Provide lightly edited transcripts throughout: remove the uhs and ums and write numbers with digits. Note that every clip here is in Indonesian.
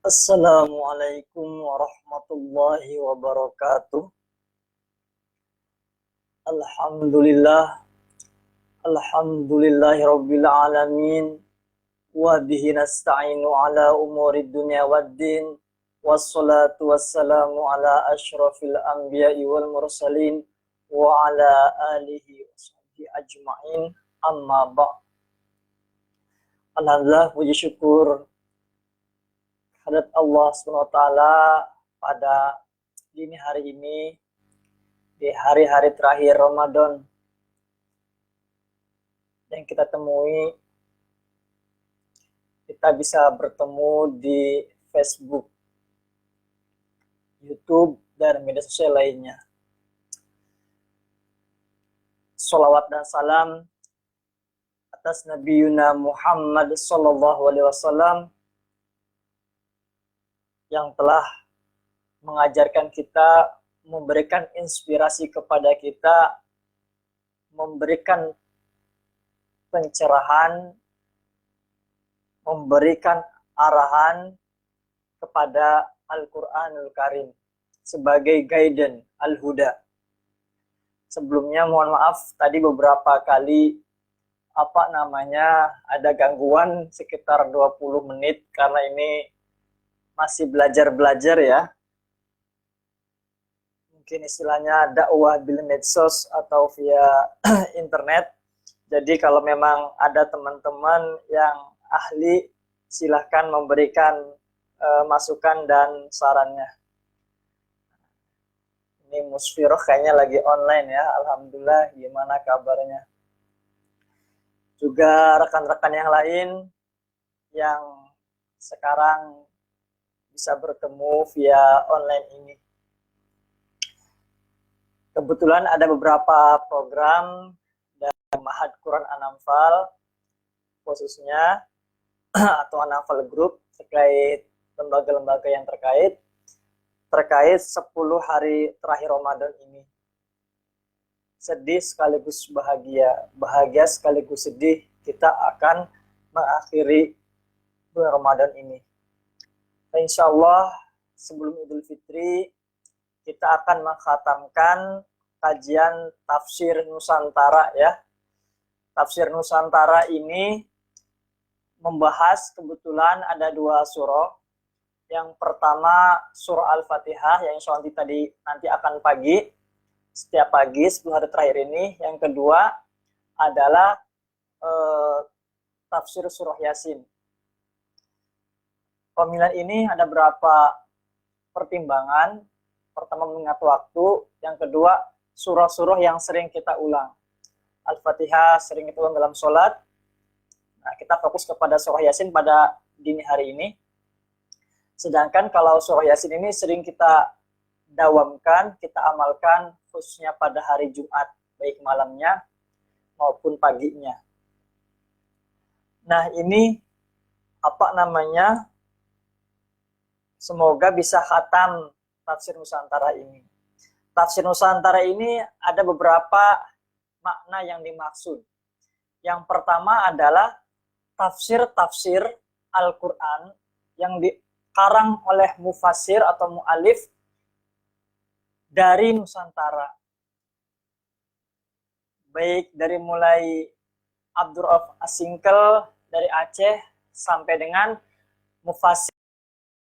Assalamualaikum warahmatullahi wabarakatuh. Alhamdulillah, alhamdulillahi rabbil alamin. Wa bihi nasta'inu ala umuri dunya waddin. Wassalatu wassalamu ala ashrafil anbiya'i wal mursalin. Wa ala alihi wa sahbihi ajma'in. Amma ba'. Alhamdulillah, puji syukur hadirat Allah SWT pada dini hari ini, di hari-hari terakhir Ramadan yang kita temui, kita bisa bertemu di Facebook, YouTube, dan media sosial lainnya. Salawat dan salam atas Nabi Yuna Muhammad SAW yang telah mengajarkan kita, memberikan inspirasi kepada kita, memberikan pencerahan, memberikan arahan kepada Al-Quranul Karim sebagai guidance Al-Huda. Sebelumnya mohon maaf tadi beberapa kali ada gangguan sekitar 20 menit karena ini masih belajar-belajar ya. Mungkin istilahnya dakwah bil medsos atau via internet. Jadi kalau memang ada teman-teman yang ahli, silahkan memberikan masukan dan sarannya. Ini Musfiroh kayaknya lagi online ya. Alhamdulillah, gimana kabarnya? Juga rekan-rekan yang lain yang sekarang bisa bertemu via online ini. Kebetulan ada beberapa program dari Ma'had Quran Anamfal khususnya atau Anamfal Group terkait lembaga-lembaga yang terkait 10 hari terakhir Ramadan ini. Sedih sekaligus bahagia, bahagia sekaligus sedih, kita akan mengakhiri bulan Ramadan ini. Insya Allah sebelum Idul Fitri kita akan mengkhatamkan kajian Tafsir Nusantara ya. Tafsir Nusantara ini membahas kebetulan ada 2 surah. Yang pertama surah Al-Fatihah yang insya Allah nanti akan pagi, setiap pagi 10 hari terakhir ini. Yang kedua adalah tafsir surah Yasin. Pemilihan ini ada berapa pertimbangan. Pertama mengingat waktu, yang kedua surah-surah yang sering kita ulang. Al-Fatihah sering kita ulang dalam sholat. Nah, kita fokus kepada surah Yasin pada dini hari ini. Sedangkan kalau surah Yasin ini sering kita dawamkan, kita amalkan khususnya pada hari Jumat, baik malamnya maupun paginya. Nah, ini semoga bisa khatam Tafsir Nusantara ini. Tafsir Nusantara ini ada beberapa makna yang dimaksud. Yang pertama adalah tafsir-tafsir Al-Quran yang dikarang oleh mufassir atau mu'alif dari Nusantara. Baik dari mulai Abdurrauf Asingkel dari Aceh sampai dengan mufassir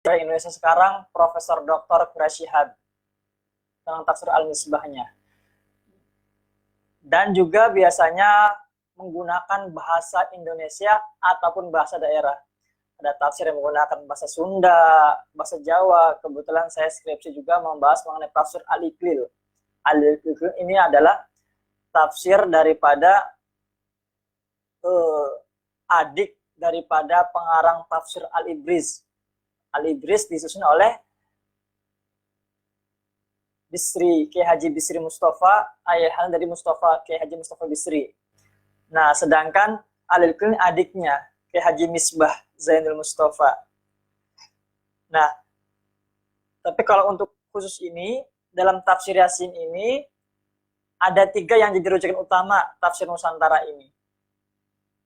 Indonesia sekarang Profesor Dr. Qurasyihab dengan tafsir Al-Misbahnya. Dan juga biasanya menggunakan bahasa Indonesia ataupun bahasa daerah. Ada tafsir yang menggunakan bahasa Sunda, bahasa Jawa. Kebetulan saya skripsi juga membahas mengenai tafsir Al-Iqlil. Al-Iqlil ini adalah tafsir daripada adik daripada pengarang tafsir Al-Ibriz. Al-Ibriz disusun oleh Bisri, Kiai Haji Bisri Mustafa, ayah dari Mustafa, Kiai Haji Mustafa Bisri. Nah, sedangkan Al-Iqlil adiknya, Kiai Haji Misbah Zainul Mustafa. Nah, tapi kalau untuk khusus ini, dalam tafsir Yasin ini, ada 3 yang jadi rujukan utama tafsir Nusantara ini.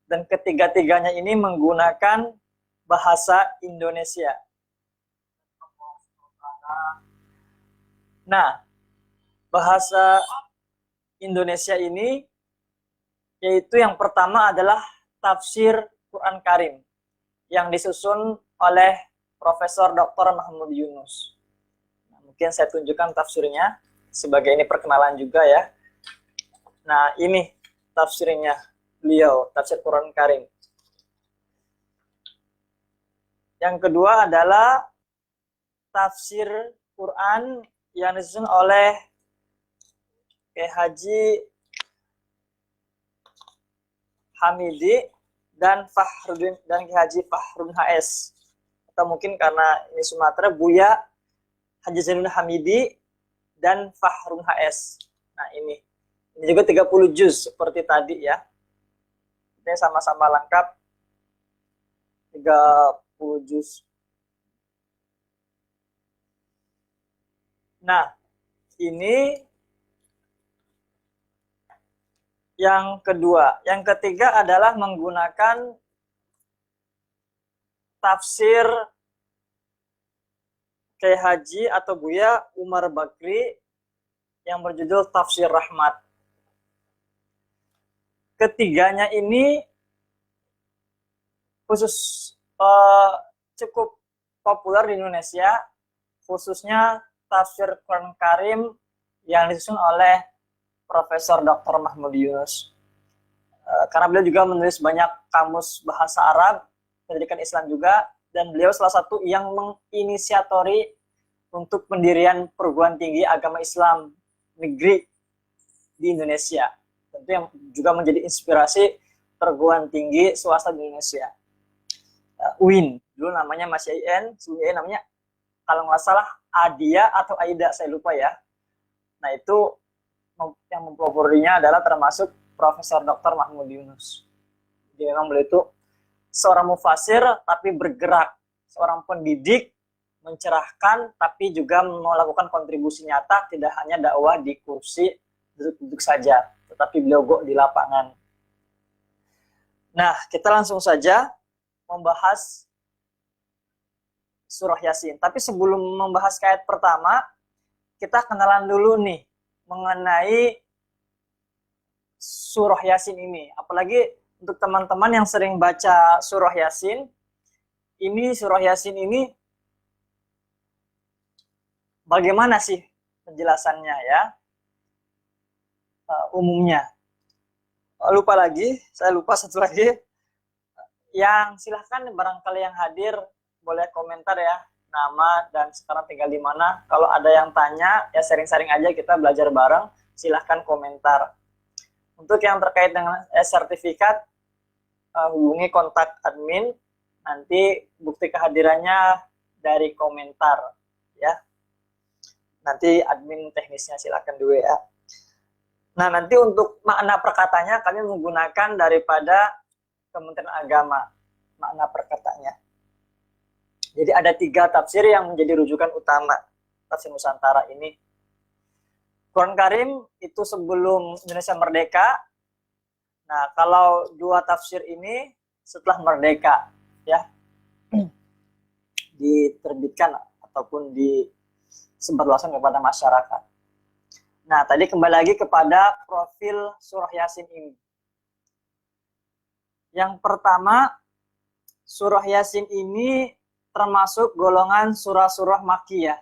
Dan ketiga-tiganya ini menggunakan bahasa Indonesia. Nah, bahasa Indonesia ini yaitu yang pertama adalah tafsir Quran Karim yang disusun oleh Profesor Dr. Mahmud Yunus. Nah, mungkin saya tunjukkan tafsirnya sebagai ini perkenalan juga ya. Nah, ini tafsirnya beliau, tafsir Quran Karim. Yang kedua adalah tafsir Quran yang disusun oleh Haji Hamidi dan Fahrudin dan Haji Fahrudin HS. Atau mungkin karena ini Sumatera, Buya Haji Zainuddin Hamidi dan Fahrudin HS. Nah, ini juga 30 juz seperti tadi ya. Ini sama-sama lengkap 30 juz. Nah, ini yang kedua. Yang ketiga adalah menggunakan tafsir Kyai Haji atau Buya Umar Bakri yang berjudul Tafsir Rahmat. Ketiganya ini khusus cukup populer di Indonesia, khususnya tafsir Quran Karim yang disusun oleh Profesor Dr. Mahmud Yunus. Karena beliau juga menulis banyak kamus bahasa Arab, pendidikan Islam juga, dan beliau salah satu yang menginisiatori untuk pendirian perguruan tinggi agama Islam negeri di Indonesia. Tentu yang juga menjadi inspirasi perguruan tinggi swasta di Indonesia. UIN, dulu namanya masih IN, sebelumnya namanya kalau nggak salah Adia atau Aida, saya lupa ya. Nah, itu yang mempeloporinya adalah termasuk Profesor Dr. Mahmud Yunus. Jadi memang beliau itu seorang mufasir tapi bergerak, seorang pendidik, mencerahkan tapi juga melakukan kontribusi nyata, tidak hanya dakwah di kursi duduk-duduk saja, tetapi beliau go di lapangan. Nah, kita langsung saja membahas surah Yasin. Tapi sebelum membahas ayat pertama, kita kenalan dulu nih mengenai surah Yasin ini. Apalagi untuk teman-teman yang sering baca surah Yasin, ini surah Yasin ini bagaimana sih penjelasannya ya? Umumnya. Saya lupa satu lagi. Yang silahkan barangkali yang hadir boleh komentar ya, nama dan sekarang tinggal di mana. Kalau ada yang tanya, ya sharing-sharing aja, kita belajar bareng, silahkan komentar. Untuk yang terkait dengan sertifikat, hubungi kontak admin, nanti bukti kehadirannya dari komentar ya. Nanti admin teknisnya silahkan dulu ya. Nah, nanti untuk makna perkatanya kami menggunakan daripada Kementerian Agama, makna perkatanya. Jadi ada 3 tafsir yang menjadi rujukan utama tafsir Nusantara ini. Quran Karim itu sebelum Indonesia merdeka. Nah, kalau 2 tafsir ini setelah merdeka ya, diterbitkan ataupun disebarluaskan kepada masyarakat. Nah, tadi kembali lagi kepada profil surah Yasin ini. Yang pertama, surah Yasin ini termasuk golongan surah-surah Makkiyah.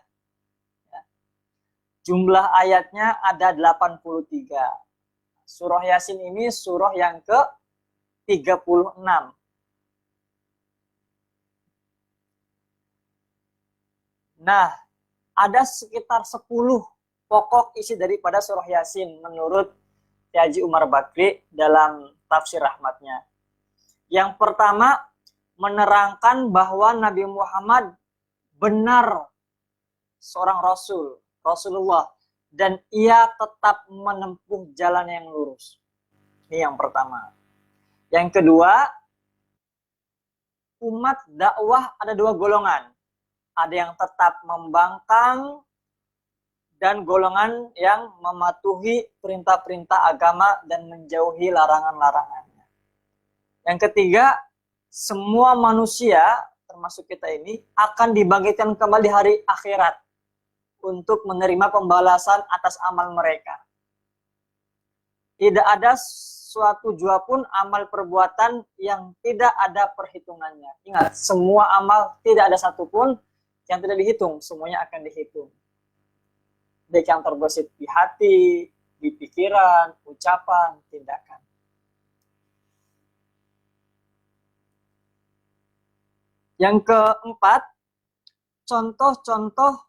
Jumlah ayatnya ada 83. Surah Yasin ini surah yang ke-36. Nah, ada sekitar 10 pokok isi daripada surah Yasin menurut Haji Umar Bakri dalam tafsir rahmatnya. Yang pertama, menerangkan bahwa Nabi Muhammad benar seorang Rasulullah, dan ia tetap menempuh jalan yang lurus. Ini yang pertama. Yang kedua, umat dakwah ada 2 golongan. Ada yang tetap membangkang dan golongan yang mematuhi perintah-perintah agama dan menjauhi larangan-larangannya. Yang ketiga, semua manusia termasuk kita ini akan dibangkitkan kembali hari akhirat untuk menerima pembalasan atas amal mereka. Tidak ada suatu jua pun amal perbuatan yang tidak ada perhitungannya. Ingat, semua amal tidak ada satupun yang tidak dihitung, semuanya akan dihitung. Baik yang terbesit di hati, di pikiran, ucapan, tindakan. Yang keempat, contoh-contoh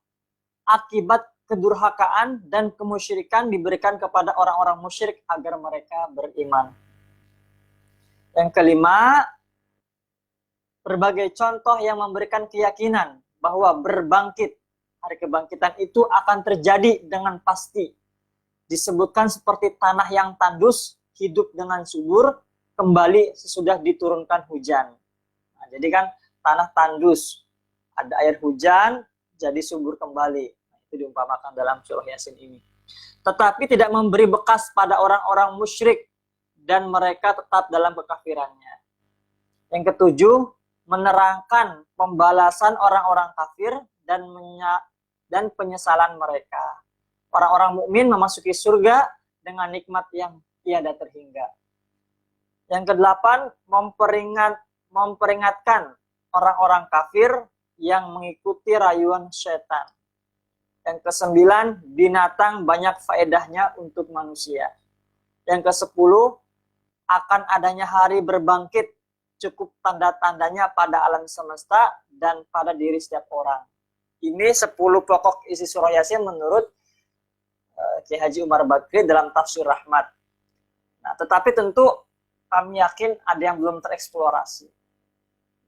akibat kedurhakaan dan kemusyrikan diberikan kepada orang-orang musyrik agar mereka beriman. Yang kelima, berbagai contoh yang memberikan keyakinan bahwa berbangkit, hari kebangkitan itu akan terjadi dengan pasti. Disebutkan seperti tanah yang tandus, hidup dengan subur, kembali sesudah diturunkan hujan. Nah, jadi kan tanah tandus, ada air hujan, jadi subur kembali. Nah, itu diumpamakan dalam surah Yasin ini. Tetapi tidak memberi bekas pada orang-orang musyrik dan mereka tetap dalam kekafirannya. Yang ketujuh, menerangkan pembalasan orang-orang kafir dan penyesalan mereka. Orang-orang mukmin memasuki surga dengan nikmat yang tiada terhingga. Yang kedelapan, memperingatkan orang-orang kafir yang mengikuti rayuan setan. Yang kesembilan, binatang banyak faedahnya untuk manusia. Yang kesepuluh, akan adanya hari berbangkit cukup tanda-tandanya pada alam semesta dan pada diri setiap orang. Ini 10 pokok isi surah Yasin menurut Kiai Haji Umar Bakri dalam Tafsir Rahmat. Nah, tetapi tentu kami yakin ada yang belum tereksplorasi.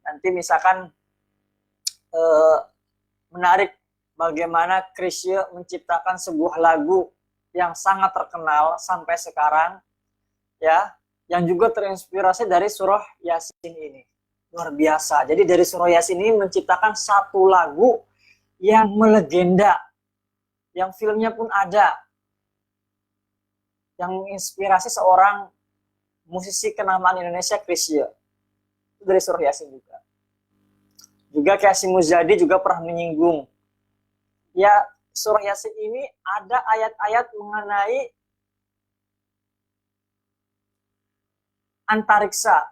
Nanti misalkan menarik bagaimana Chrisye menciptakan sebuah lagu yang sangat terkenal sampai sekarang, ya, yang juga terinspirasi dari surah Yasin ini. Luar biasa. Jadi dari surah Yasin ini menciptakan satu lagu yang melegenda, yang filmnya pun ada, yang menginspirasi seorang musisi kenamaan Indonesia, Chrisye. Itu dari surah Yasin juga. Juga Kasim Muzadi juga pernah menyinggung. Ya, surah Yasin ini ada ayat-ayat mengenai antariksa.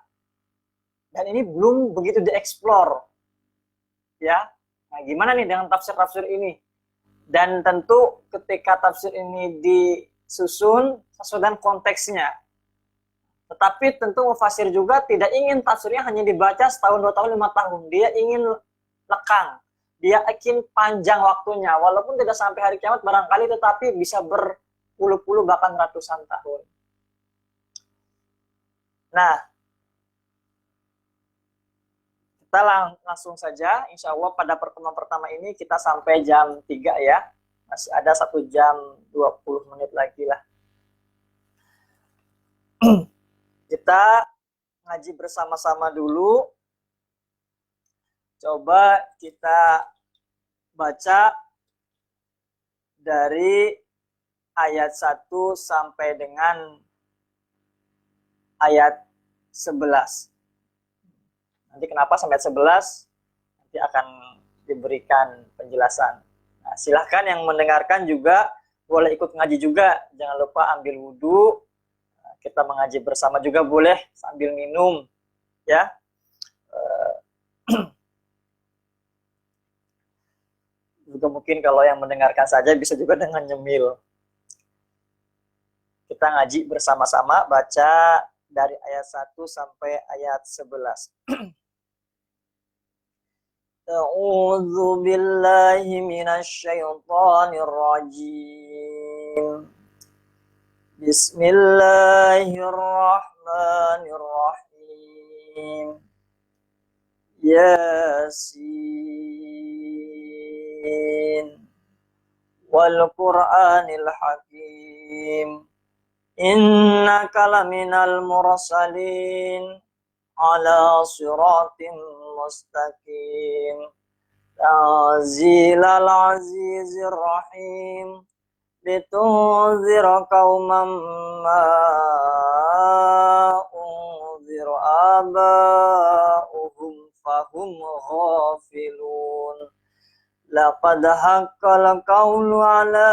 Dan ini belum begitu dieksplor. Ya. Nah, gimana nih dengan tafsir-tafsir ini? Dan tentu ketika tafsir ini disusun sesuai dengan konteksnya. Tetapi tentu mufasir juga tidak ingin tafsirnya hanya dibaca setahun, 2 tahun, 5 tahun. Dia ingin lekang. Dia ingin panjang waktunya. Walaupun tidak sampai hari kiamat barangkali, tetapi bisa berpuluh-puluh bahkan ratusan tahun. Nah, kita langsung saja, insya Allah pada pertemuan pertama ini kita sampai jam 3 ya. Masih ada 1 jam 20 menit lagi lah. Kita ngaji bersama-sama dulu. Coba kita baca dari ayat 1 sampai dengan ayat 11. Nanti kenapa sampai 11? Nanti akan diberikan penjelasan. Nah, silahkan yang mendengarkan juga boleh ikut ngaji juga. Jangan lupa ambil wudhu. Kita mengaji bersama juga boleh sambil minum. Ya. Juga mungkin kalau yang mendengarkan saja bisa juga dengan nyemil. Kita ngaji bersama-sama baca dari ayat 1 sampai ayat 11. A'udzu billahi minasy syaithanir rajim. Bismillahirrahmanirrahim. Yasin wal Qur'anil Hakim. Innaka laminal mursalin ala siratim mustaqim. Tanzilal azizir rahim. Litunzira qauman ma unzira aba'uhum fahum ghafilun. laqad haqqal qawlu ala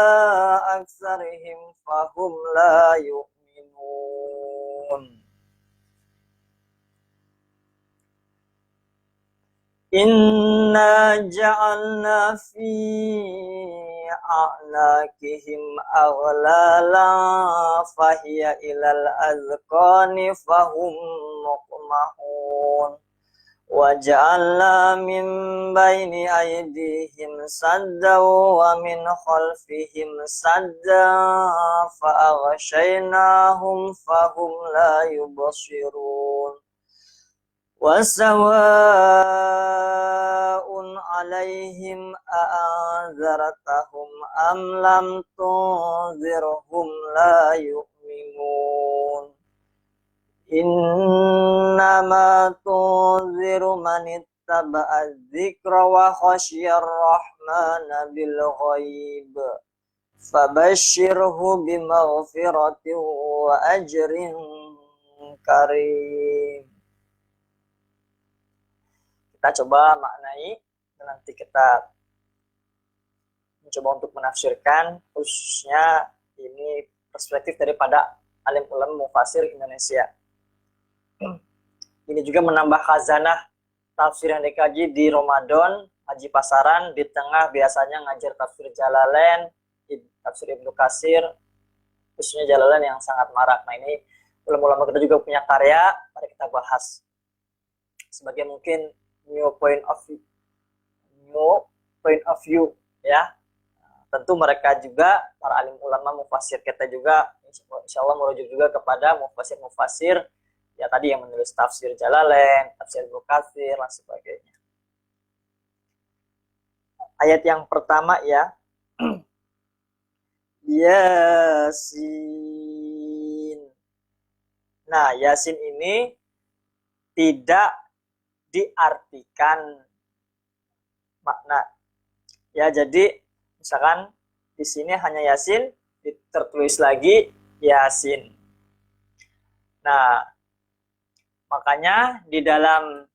aktsarihim fahum la yu'minun. Inna ja'alna fi a'naqihim aghlala fahiya ilal azqani fahum muqmahun. Wa ja'alna min baini aydihim saddan wa min khalfihim saddan fa aghshaynahum fahum la yubsirun. Wasawa'un alaihim a'anzartahum am lam tunzirhum la yu'minun. Innama tunziru man ittaba'a dzikra wa khasyar rahmana bil ghaib. Fabashshirhu bimaghfiratin wa ajrin karim. Kita coba maknai dan nanti kita mencoba untuk menafsirkan, khususnya ini perspektif daripada alim ulama mufasir Indonesia. Ini juga menambah khazanah tafsir yang dikaji di Ramadan, haji pasaran, di tengah biasanya ngajar tafsir Jalalain, tafsir Ibnu Katsir, khususnya Jalalain yang sangat marak. Nah ini ulama-ulama kita juga punya karya, mari kita bahas sebagai mungkin new point of view ya. Tentu mereka juga para alim ulama mufasir kita juga insya Allah merujuk juga kepada mufasir ya tadi yang menulis tafsir Jalalain, tafsir Ibnu Katsir dan sebagainya. Ayat yang pertama ya. Yasin. Nah, Yasin ini tidak diartikan makna. Ya, jadi misalkan di sini hanya Yasin, tertulis lagi Yasin. Nah, makanya di dalam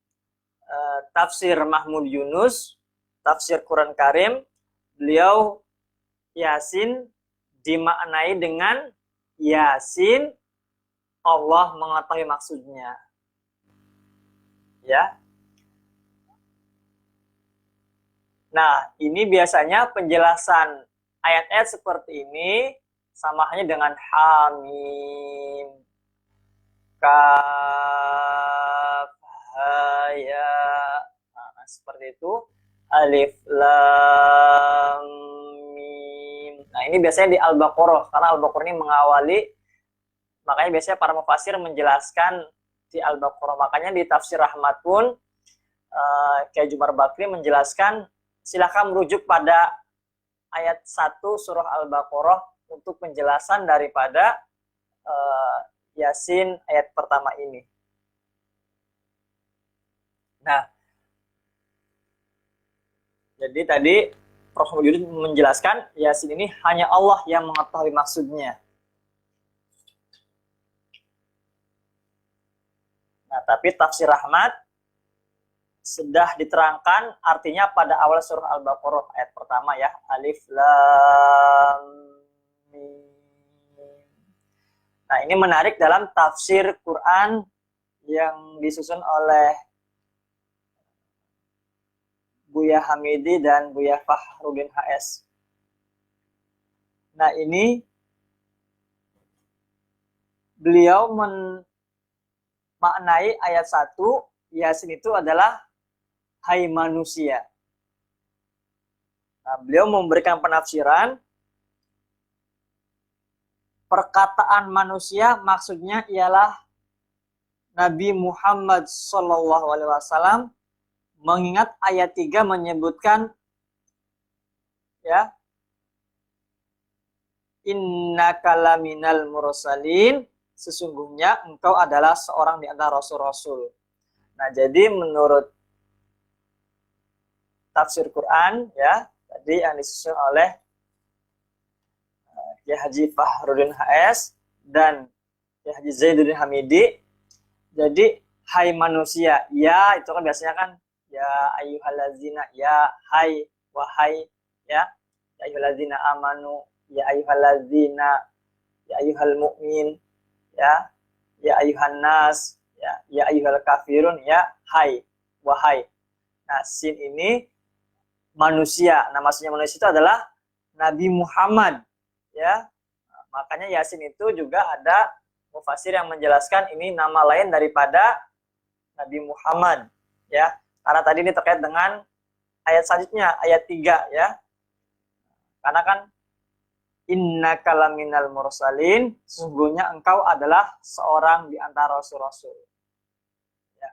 tafsir Mahmud Yunus, tafsir Quran Karim, beliau Yasin dimaknai dengan Yasin Allah mengetahui maksudnya. Ya. Nah, ini biasanya penjelasan ayat-ayat seperti ini sama halnya dengan Hamim, Kaf, Ha, Ya. Nah, seperti itu. Alif, Lam, Mim. Nah, ini biasanya di Al-Baqarah, karena Al-Baqarah ini mengawali, makanya biasanya para mufasir menjelaskan di Al-Baqarah. Makanya di Tafsir Rahmat pun Kyai Jumar Bakri menjelaskan silakan merujuk pada ayat 1 surah Al-Baqarah untuk penjelasan daripada Yasin ayat pertama ini. Nah, jadi tadi Prof. Yudin menjelaskan Yasin ini hanya Allah yang mengetahui maksudnya. Nah, tapi tafsir Rahmat sudah diterangkan artinya pada awal surah Al-Baqarah ayat pertama ya, Alif Lam Mim. Nah, ini menarik dalam tafsir Quran yang disusun oleh Buya Hamidi dan Buya Fahrudin HS. Nah, ini beliau memaknai ayat 1, Yasin itu adalah hai manusia. Nah, beliau memberikan penafsiran perkataan manusia maksudnya ialah Nabi Muhammad SAW, mengingat ayat 3 menyebutkan ya, innaka laminal mursalin, sesungguhnya engkau adalah seorang di antara rasul-rasul. Nah, jadi menurut tafsir Quran ya, tadi yang disusun oleh Kiai Haji Fahrudin HS dan Kiai Haji Zaiduddin Hamidi, jadi hai manusia, ya itu kan biasanya kan ya ayyuhallazina, ya hai wahai, ya ayyuhallazina amanu, ya ayyuhallazina, ya ayyuhal mu'min, ya ayyuhan nas, ya ayyuhal kafirun, ya hai, wahai. Nah, sin ini manusia. Nah, maksudnya manusia itu adalah Nabi Muhammad, ya. Makanya Yasin itu juga ada mufasir yang menjelaskan ini nama lain daripada Nabi Muhammad, ya. Karena tadi ini terkait dengan ayat selanjutnya, ayat 3, ya. Karena kan innaka laminal mursalin, sesungguhnya engkau adalah seorang di antara rasul-rasul. Ya.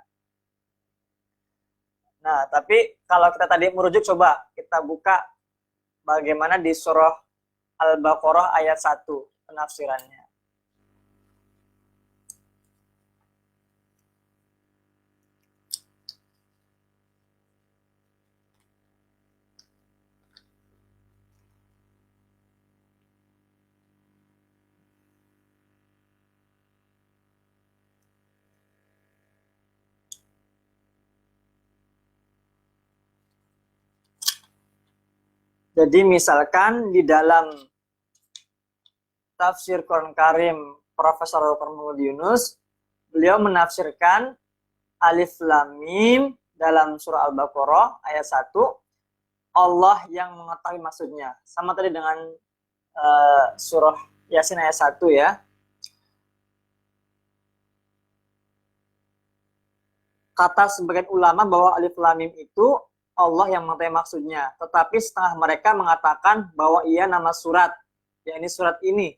Nah, tapi kalau kita tadi merujuk, coba kita buka bagaimana di surah Al-Baqarah ayat 1 penafsirannya. Jadi misalkan di dalam tafsir Quran Karim Profesor Dr. Muhammad Yunus, beliau menafsirkan alif lam mim dalam surah Al-Baqarah ayat 1, Allah yang mengetahui maksudnya. Sama tadi dengan surah Yasin ayat 1, ya. Kata sebagian ulama bahwa alif lam mim itu Allah yang mengetahui maksudnya. Tetapi setengah mereka mengatakan bahwa ia nama surat. Ya, ini surat ini.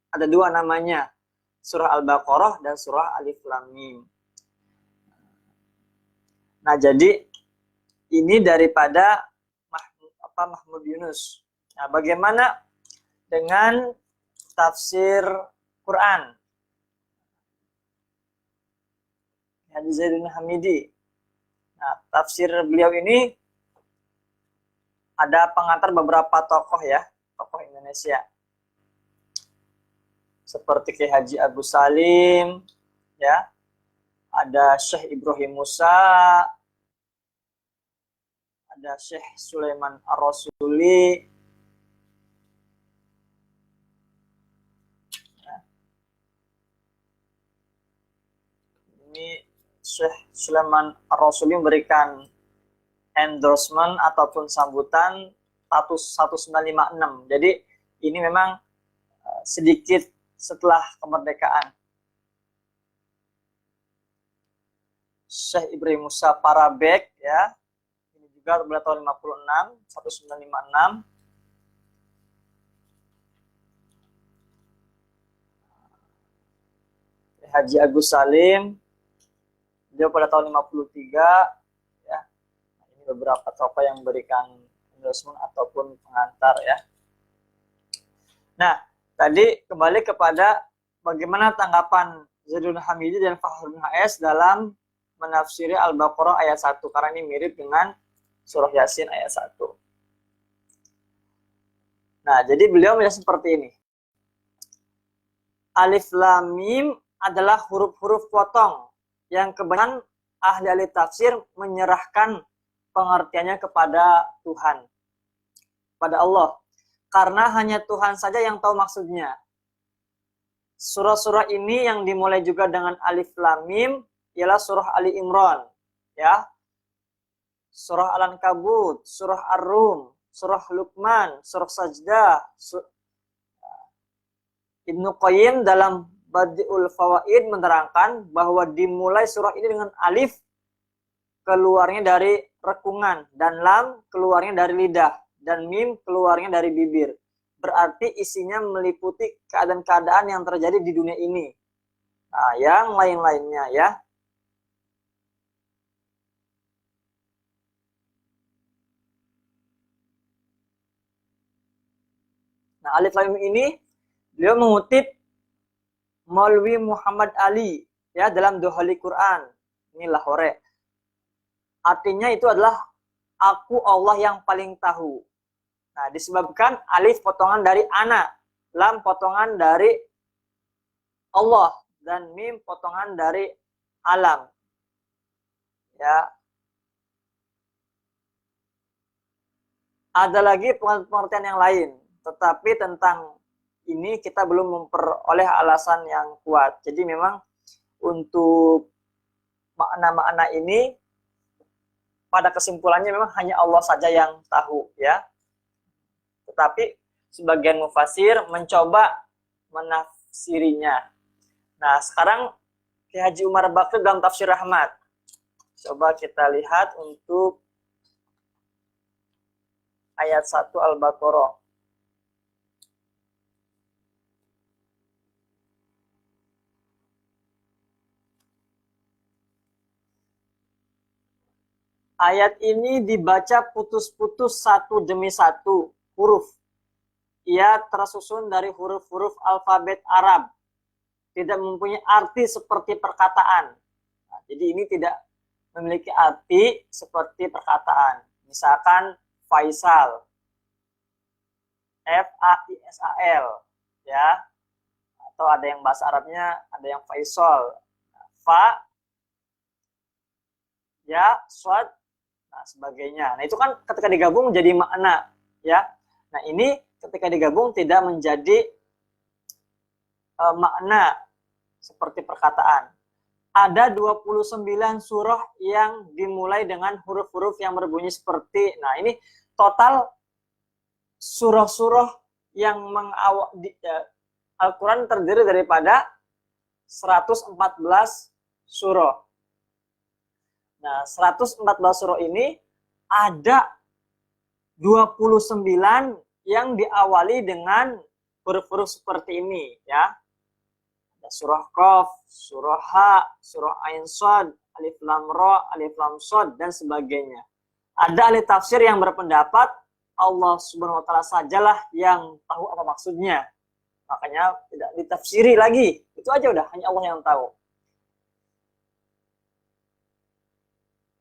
Ada dua namanya. Surah Al-Baqarah dan surah Alif Lam Mim. Nah, jadi ini daripada Mahmud Yunus. Nah, bagaimana dengan tafsir Quran? Haji Zaidun Hamidi. Nah, tafsir beliau ini ada pengantar beberapa tokoh, ya, tokoh Indonesia. Seperti Kiai Haji Agus Salim, ya. Ada Syekh Ibrahim Musa, ada Syekh Sulaiman Ar-Rasuli. Nah, ini Syekh Sulaiman Ar-Rasuli memberikan endorsement ataupun sambutan status 1956. Jadi ini memang sedikit setelah kemerdekaan. Syekh Ibrahim Musa Parabek, ya. Ini juga pada tahun 56, 1956. Haji Agus Salim, dia pada tahun 53. Beberapa tokoh yang memberikan endorsement ataupun pengantar, ya. Nah, tadi kembali kepada bagaimana tanggapan Zaidun Hamidi dan Fakhruddin HS dalam menafsiri Al-Baqarah ayat 1, karena ini mirip dengan surah Yasin ayat 1. Nah, jadi beliau menjelaskan seperti ini. Alif Lam Mim adalah huruf-huruf potong yang kebanyakan ahli tafsir menyerahkan pengertiannya kepada Tuhan, pada Allah, karena hanya Tuhan saja yang tahu maksudnya. Surah-surah ini yang dimulai juga dengan alif lam mim ialah surah Ali Imran, ya, surah Al-Ankabut, surah Ar-Rum, surah Luqman, surah Sajdah. Ibnu Qayyim dalam Badi'ul Fawaid menerangkan bahwa dimulai surah ini dengan alif keluarnya dari rekungan, dan lam keluarnya dari lidah, dan mim keluarnya dari bibir. Berarti isinya meliputi keadaan-keadaan yang terjadi di dunia ini. Nah, yang lain-lainnya, ya. Nah, alif lam mim ini beliau mengutip Maulwi Muhammad Ali, ya, dalam Dohali Quran. Ini Lahore. Artinya itu adalah aku Allah yang paling tahu. Nah, disebabkan alif potongan dari ana, lam potongan dari Allah, dan mim potongan dari alam. Ya. Ada lagi pengertian yang lain, tetapi tentang ini kita belum memperoleh alasan yang kuat. Jadi memang untuk makna-makna ini pada kesimpulannya memang hanya Allah saja yang tahu ya. Tetapi sebagian mufasir mencoba menafsirinya. Nah, sekarang Ki Haji Umar Bakri dalam Tafsir Rahmat. Coba kita lihat untuk ayat 1 Al-Baqarah. Ayat ini dibaca putus-putus satu demi satu huruf. Ia tersusun dari huruf-huruf alfabet Arab. Tidak mempunyai arti seperti perkataan. Nah, jadi ini tidak memiliki arti seperti perkataan. Misalkan Faisal, Faisal, ya. Atau ada yang bahasa Arabnya ada yang Faisal, Fa, ya, Swad, nah sebagainya. Nah itu kan ketika digabung menjadi makna, ya. Nah ini ketika digabung tidak menjadi makna seperti perkataan. Ada 29 surah yang dimulai dengan huruf-huruf yang berbunyi seperti, nah ini total surah-surah yang Al-Quran terdiri daripada 114 surah. Nah, 114 surah ini ada 29 yang diawali dengan huruf-huruf seperti ini, ya. Ada surah Qaf, surah Ha, surah Ain Shad, Alif Lam Ra, Alif Lam Shad, dan sebagainya. Ada ahli tafsir yang berpendapat Allah Subhanahu wa taala sajalah yang tahu apa maksudnya. Makanya tidak ditafsiri lagi. Itu aja udah, hanya Allah yang tahu.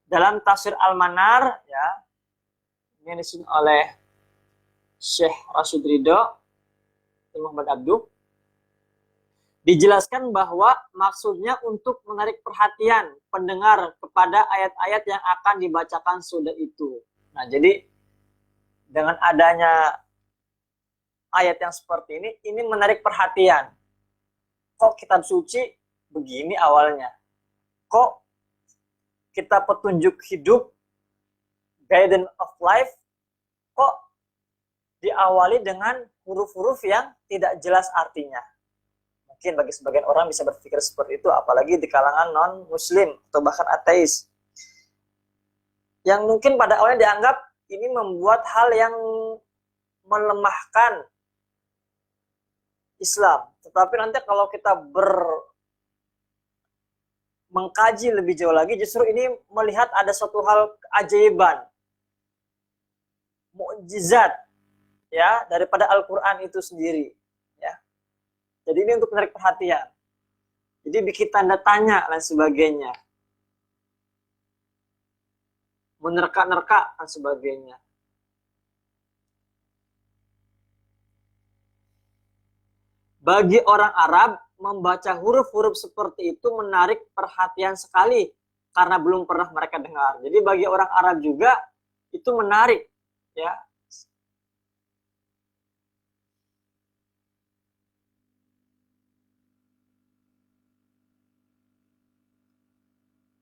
Dalam tafsir Al-Manar, ya, ini disusun oleh Syekh Rashid Ridho Muhammad Abduh, dijelaskan bahwa maksudnya untuk menarik perhatian pendengar kepada ayat-ayat yang akan dibacakan sudah itu. Nah, jadi dengan adanya ayat yang seperti ini menarik perhatian. Kok kitab suci begini awalnya? Kok kita petunjuk hidup, guidance of life, kok diawali dengan huruf-huruf yang tidak jelas artinya? Mungkin bagi sebagian orang bisa berpikir seperti itu, apalagi di kalangan non-muslim atau bahkan ateis. Yang mungkin pada awalnya dianggap ini membuat hal yang melemahkan Islam. Tetapi nanti kalau kita mengkaji lebih jauh lagi, justru ini melihat ada suatu hal keajaiban, mukjizat, ya, daripada Al-Quran itu sendiri, ya. Jadi ini untuk menarik perhatian. Jadi bikin tanda tanya dan sebagainya, menerka-nerka dan sebagainya. Bagi orang Arab, membaca huruf-huruf seperti itu menarik perhatian sekali karena belum pernah mereka dengar. Jadi bagi orang Arab juga itu menarik, ya.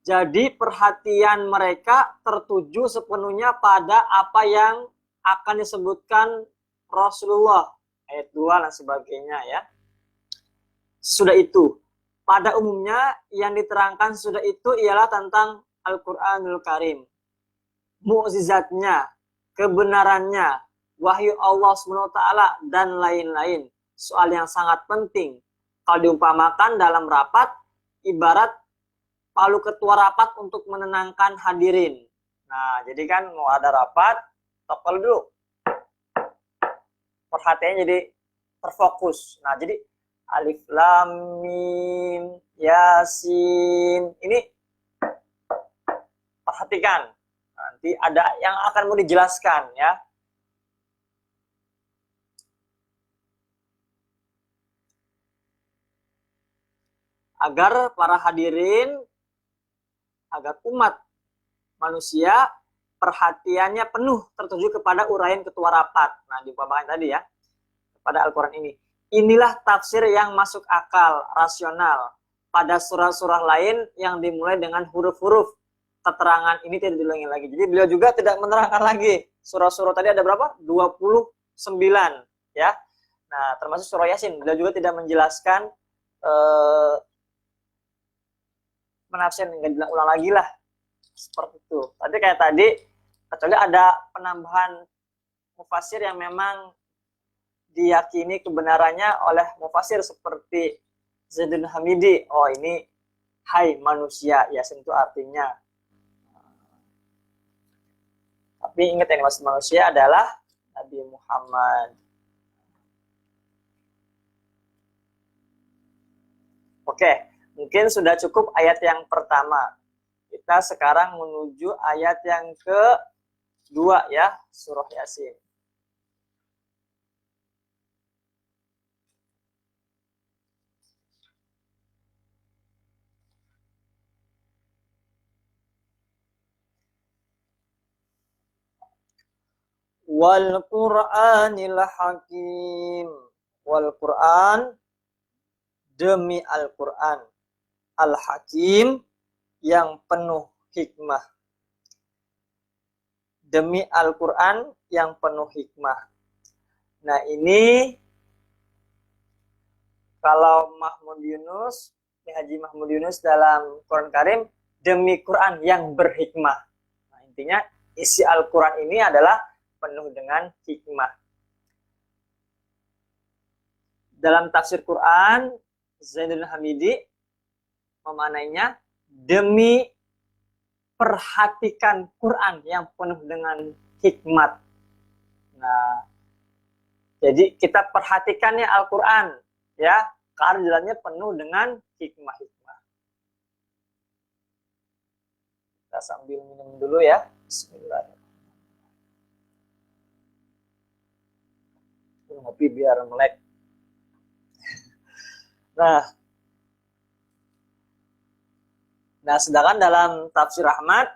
Jadi perhatian mereka tertuju sepenuhnya pada apa yang akan disebutkan Rasulullah, ayat 2 dan sebagainya, ya. Sudah itu, pada umumnya yang diterangkan sudah itu ialah tentang Al-Quranul Karim, mukjizatnya, kebenarannya, wahyu Allah SWT, dan lain-lain. Soal yang sangat penting. Kalau diumpamakan dalam rapat, ibarat palu ketua rapat untuk menenangkan hadirin. Nah, jadi kan mau ada rapat, topel dulu. Perhatiannya jadi terfokus. Nah, jadi Alif Lam Mim Yasin. Ini perhatikan. Nanti ada yang akan mau dijelaskan, ya. Agar para hadirin, agar umat manusia perhatiannya penuh tertuju kepada uraian ketua rapat. Nah, diumpamakan tadi ya, pada Al-Quran ini. Inilah tafsir yang masuk akal, rasional. Pada surah-surah lain yang dimulai dengan huruf-huruf, keterangan ini tidak diulangi lagi. Jadi beliau juga tidak menerangkan lagi. Surah-surah tadi ada berapa? 29 ya. Nah, termasuk surah Yasin. Beliau juga tidak menjelaskan menafsir, nggak diulang lagi lah. Seperti itu. Tapi kayak tadi, kecuali ada penambahan mufasir yang memang diyakini kebenarannya oleh mufasir seperti Zainuddin Hamidi. Oh, ini hai manusia, Yasin itu artinya. Tapi ingat yang dimaksud manusia adalah Nabi Muhammad. Oke, mungkin sudah cukup ayat yang pertama. Kita sekarang menuju ayat yang kedua ya, surah Yasin. Wal Qur'anil Hakim. Wal Qur'an, demi Al-Qur'an. Al-Hakim, yang penuh hikmah. Demi Al-Qur'an yang penuh hikmah. Nah, ini kalau Mahmud Yunus, Haji Mahmud Yunus dalam Quran Karim, demi Quran yang berhikmah. Nah, intinya isi Al-Quran ini adalah penuh dengan hikmah. Dalam tafsir Quran, Zainuddin Hamidi memaknainya demi perhatikan Quran yang penuh dengan hikmat. Nah, jadi kita perhatikannya Al-Quran ya, karena jalannya penuh dengan hikmah-hikmah. Kita sambil minum dulu ya. Bismillahirrahmanirrahim. Ngopi biar melek. Nah, sedangkan dalam tafsir Ahmad,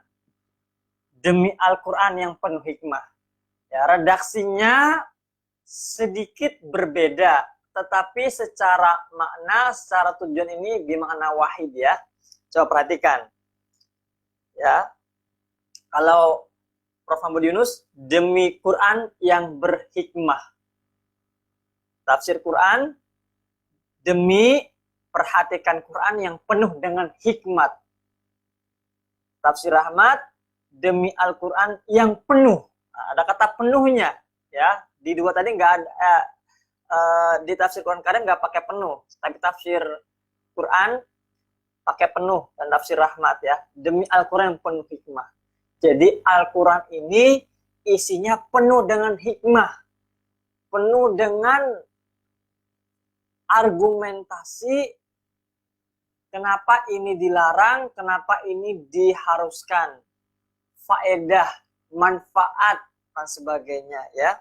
demi Al-Quran yang penuh hikmah. Ya, redaksinya sedikit berbeda, tetapi secara makna, secara tujuan ini bermakna wahid ya. Coba perhatikan. Ya. Kalau Prof. Mahmud Yunus, demi Quran yang berhikmah. Tafsir Quran, demi perhatikan Quran yang penuh dengan hikmat. Tafsir Ahmad, demi Al-Quran yang penuh. Nah, ada kata penuhnya ya. Di dua tadi nggak ada, di tafsir Quran kadang nggak pakai penuh, tapi tafsir Quran pakai penuh, dan tafsir Rahmat ya, demi Al-Quran yang penuh hikmah. Jadi Al-Quran ini isinya penuh dengan hikmah, penuh dengan argumentasi kenapa ini dilarang, kenapa ini diharuskan, faedah, manfaat, dan sebagainya ya.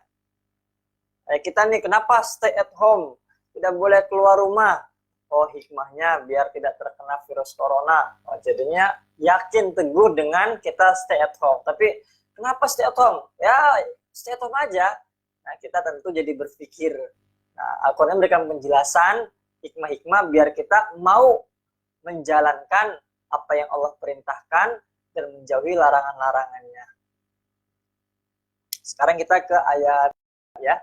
Kita nih kenapa stay at home, tidak boleh keluar rumah? Oh, hikmahnya biar tidak terkena virus corona. Oh, jadinya yakin teguh dengan kita stay at home. Tapi kenapa stay at home? Ya stay at home aja. Nah, kita tentu jadi berpikir. Nah, Al-Quran memberikan penjelasan hikmah-hikmah biar kita mau menjalankan apa yang Allah perintahkan dan menjauhi larangan-larangannya. Sekarang kita ke ayat ya.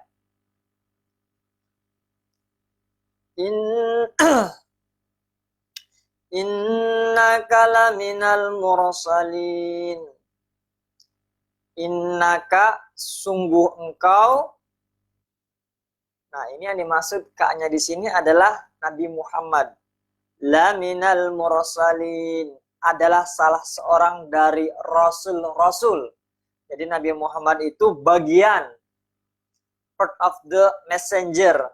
Innaka laminal mursalin. Innaka, sungguh engkau. Nah, ini yang dimaksud K-nya di sini adalah Nabi Muhammad. Laminal mursalin, adalah salah seorang dari rasul-rasul. Jadi Nabi Muhammad itu bagian, part of the messenger,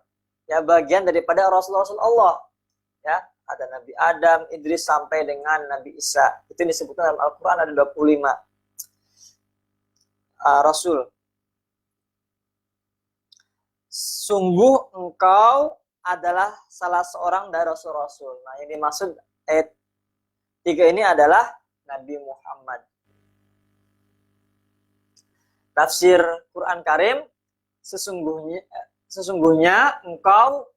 ya, bagian daripada rasul-rasul Allah. Ya, ada Nabi Adam, Idris sampai dengan Nabi Isa. Itu disebutkan dalam Al-Qur'an ada 25 rasul. Sungguh engkau adalah salah seorang dari rasul-rasul. Nah, yang dimaksud ayat 3 ini adalah Nabi Muhammad. tafsir Quran Karim, sesungguhnya engkau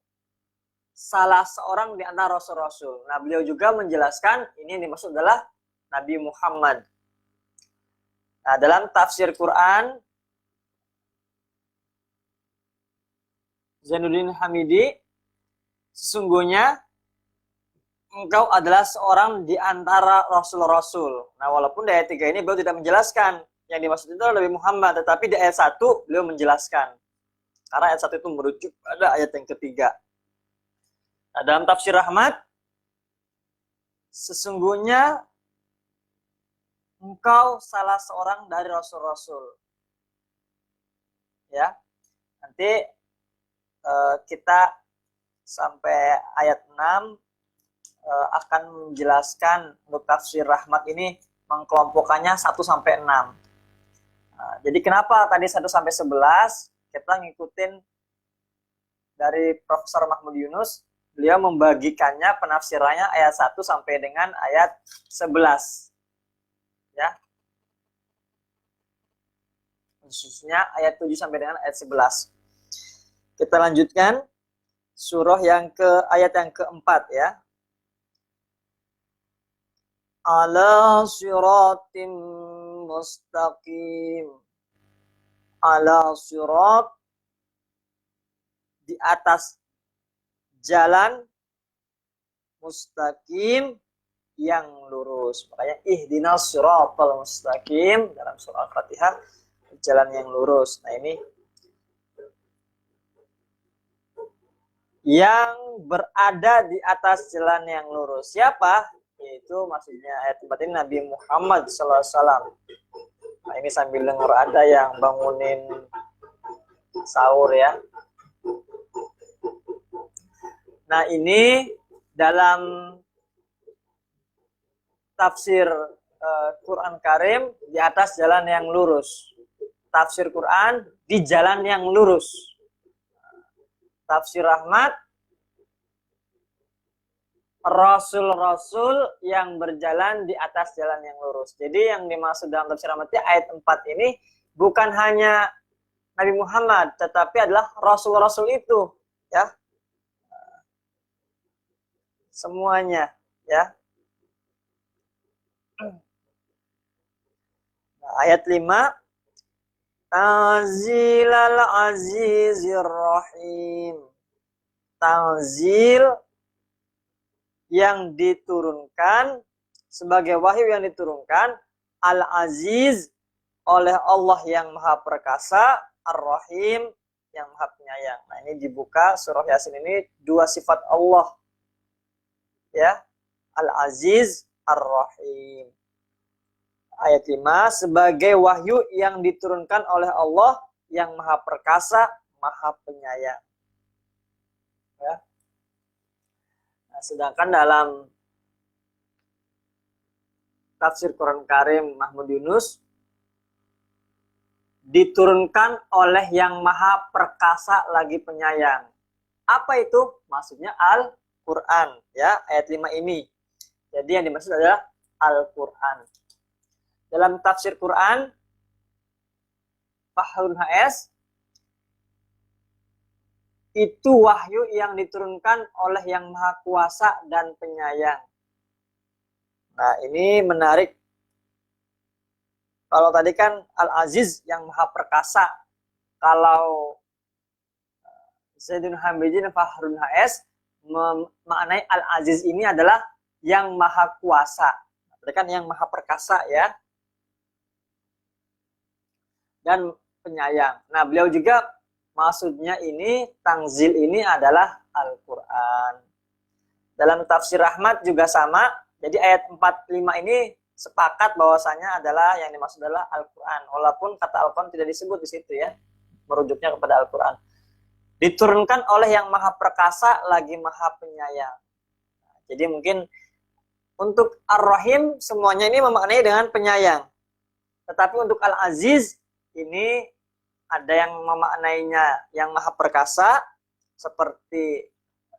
salah seorang di antara rasul-rasul. Nah, beliau juga menjelaskan ini yang dimaksud adalah Nabi Muhammad. Nah, dalam tafsir Quran, Zainuddin Hamidi, sesungguhnya engkau adalah seorang di antara rasul-rasul. Nah, walaupun di ayat 3 ini beliau tidak menjelaskan yang dimaksud itu adalah Nabi Muhammad, tetapi di ayat 1 beliau menjelaskan. Karena ayat 1 itu merujuk pada ayat yang ketiga. Nah, dalam tafsir Rahmat, sesungguhnya engkau salah seorang dari rasul-rasul. Ya, nanti kita sampai ayat 6 akan menjelaskan untuk tafsir Rahmat ini mengkelompokkannya 1 sampai 6. Nah, jadi kenapa tadi 1 sampai 11 kita ngikutin dari Profesor Mahmud Yunus, beliau membagikannya penafsirannya ayat 1 sampai dengan ayat 11. Ya. Khususnya ayat 7 sampai dengan ayat 11. Kita lanjutkan surah ayat yang keempat ya. Ala siratim mustaqim. Ala sirat, di atas jalan, mustaqim, yang lurus. Makanya ihdinas siratal mustaqim dalam surah Al-Fatihah, jalan yang lurus. Nah, ini yang berada di atas jalan yang lurus. Siapa? Yaitu maksudnya ayat 4 ini Nabi Muhammad SAW. Nah, ini sambil dengar ada yang bangunin sahur ya. Nah, ini dalam tafsir Quran Karim di atas jalan yang lurus. Tafsir Quran di jalan yang lurus. Tafsir Rahmat, rasul-rasul yang berjalan di atas jalan yang lurus. Jadi yang dimaksud dalam tafsir Rahmat ayat 4 ini bukan hanya Nabi Muhammad, tetapi adalah rasul-rasul itu, ya. Semuanya, ya. Nah, ayat 5, Tanzilal Azizir Rahim. Tanzil yang diturunkan sebagai wahyu yang diturunkan Al-Aziz oleh Allah yang Maha Perkasa, Ar-Rahim yang Maha Penyayang. Nah, ini dibuka surah Yasin ini dua sifat Allah. Ya, Al-Aziz, Ar-Rahim. Ayat 5, sebagai wahyu yang diturunkan oleh Allah yang Maha Perkasa, Maha Penyayang. Ya. Nah, sedangkan dalam tafsir Quran Karim Mahmud Yunus, diturunkan oleh yang Maha Perkasa lagi Penyayang. Apa itu? Maksudnya Al-Quran. Ya, ayat 5 ini. Jadi yang dimaksud adalah Al-Quran. Dalam tafsir Quran, Fahrul HS, itu wahyu yang diturunkan oleh yang Maha Kuasa dan Penyayang. Nah, ini menarik. Kalau tadi kan Al-Aziz yang Maha Perkasa. Kalau Zainuddin Hamidi dan Fahrul HS memaknai Al-Aziz ini adalah yang Maha Kuasa. Berarti kan yang Maha Perkasa ya. Dan penyayang. Nah, beliau juga maksudnya ini, Tanzil ini adalah Al-Quran. Dalam tafsir Rahmat juga sama. Jadi ayat 45 ini sepakat bahwasanya adalah yang dimaksud adalah Al-Quran. Walaupun kata Al-Quran tidak disebut di situ ya. Merujuknya kepada Al-Quran. Diturunkan oleh yang Maha Perkasa lagi Maha Penyayang. Jadi mungkin untuk Ar-Rahim semuanya ini memaknai dengan penyayang. Tetapi untuk Al-Aziz ini ada yang memaknainya yang Maha Perkasa seperti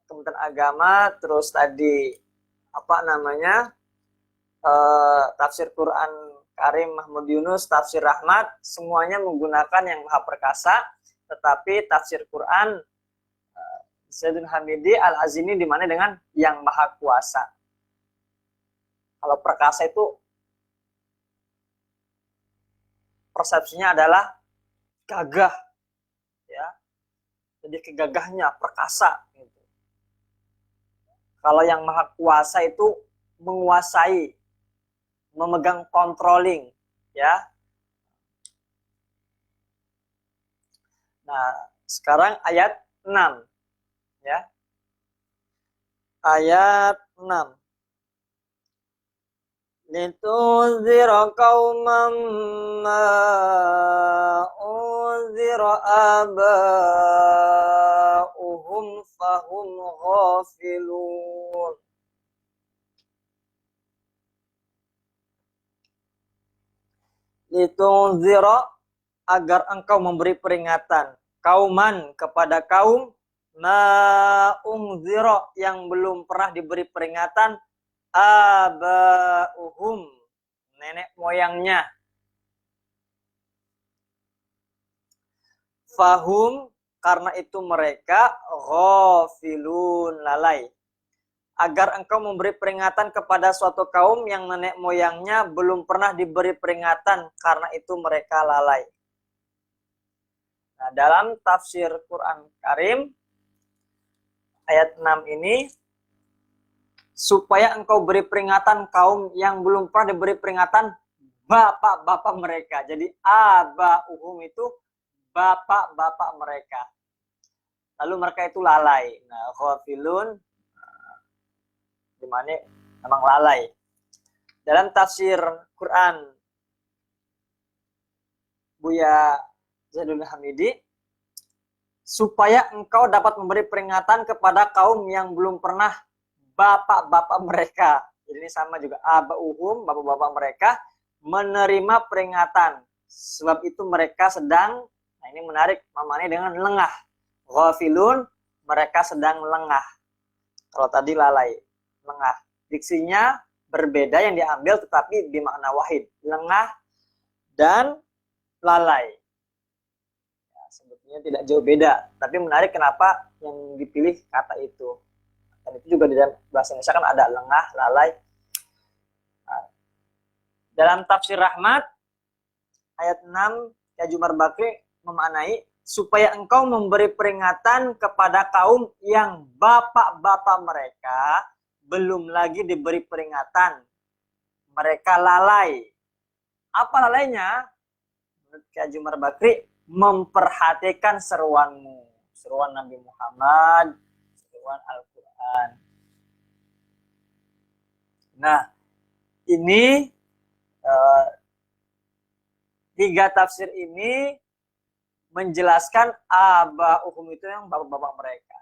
Kementerian Agama, terus tadi apa namanya tafsir Quran Karim Mahmud Yunus, Tafsir Rahmat, semuanya menggunakan yang Maha Perkasa, tetapi tafsir Quran Zainuddin Hamidi Al-Azimi dimana dengan yang Maha Kuasa. Kalau perkasa itu persepsinya adalah gagah, ya. Jadi kegagahnya perkasa. Gitu. Kalau yang Maha Kuasa itu menguasai, memegang controlling, ya. Nah, sekarang ayat 6, ya. Ayat 6. Litunzira qauman ma unzira aba'uhum fahum ghafilun. Litunzira, agar engkau memberi peringatan kauman kepada kaum ma unzira, yang belum pernah diberi peringatan aba'uhum, nenek moyangnya. Fahum, karena itu mereka ghafilun, lalai. Agar engkau memberi peringatan kepada suatu kaum yang nenek moyangnya belum pernah diberi peringatan, karena itu mereka lalai. Nah, dalam tafsir Quran Karim ayat 6 ini, supaya engkau beri peringatan kaum yang belum pernah diberi peringatan bapak-bapak mereka. Jadi aba'uhum itu bapak-bapak mereka. Lalu mereka itu lalai. Nah, ghafilun dimana memang lalai. Dalam tafsir Quran Buya Zainuddin Hamidi, supaya engkau dapat memberi peringatan kepada kaum yang belum pernah bapak-bapak mereka. Jadi ini sama juga, aba'uhum, bapak-bapak mereka menerima peringatan. Sebab itu mereka sedang, nah ini menarik, mamanya dengan lengah. Ghafilun, mereka sedang lengah. Kalau tadi lalai, lengah. Diksinya berbeda yang diambil tetapi di makna wahid. Lengah dan lalai. Ya, sebetulnya tidak jauh beda. Tapi menarik kenapa yang dipilih kata itu. Dan itu juga di dalam bahasa Indonesia kan ada lengah, lalai. Nah, dalam tafsir Rahmat ayat 6, Syekh Jumar Bakri memaknai supaya engkau memberi peringatan kepada kaum yang bapak-bapak mereka belum lagi diberi peringatan. Mereka lalai. Apa lalainya? Menurut Syekh Jumar Bakri, memperhatikan seruanmu. Seruan Nabi Muhammad, seruan Al-Quran. Nah, ini tiga tafsir ini menjelaskan aba'uhum itu yang bapak-bapak mereka.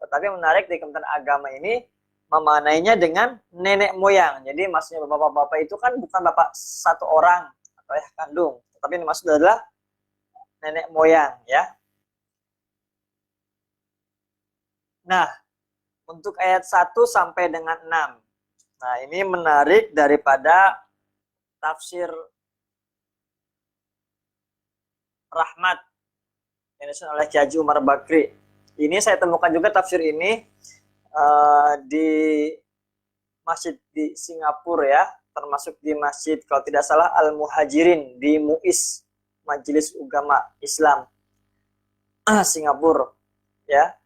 Tetapi yang menarik di Kementerian Agama ini memaknainya dengan nenek moyang. Jadi maksudnya bapak-bapak itu kan bukan bapak satu orang atau ayah kandung, tetapi ini maksud adalah nenek moyang, ya. Nah, untuk ayat 1 sampai dengan 6. Nah, ini menarik daripada tafsir Rahmat yang disusun oleh Kiai Umar Bakri. Ini saya temukan juga tafsir ini di masjid di Singapura, ya, termasuk di masjid kalau tidak salah Al-Muhajirin di MUIS, Majelis Ugama Islam Singapura, ya.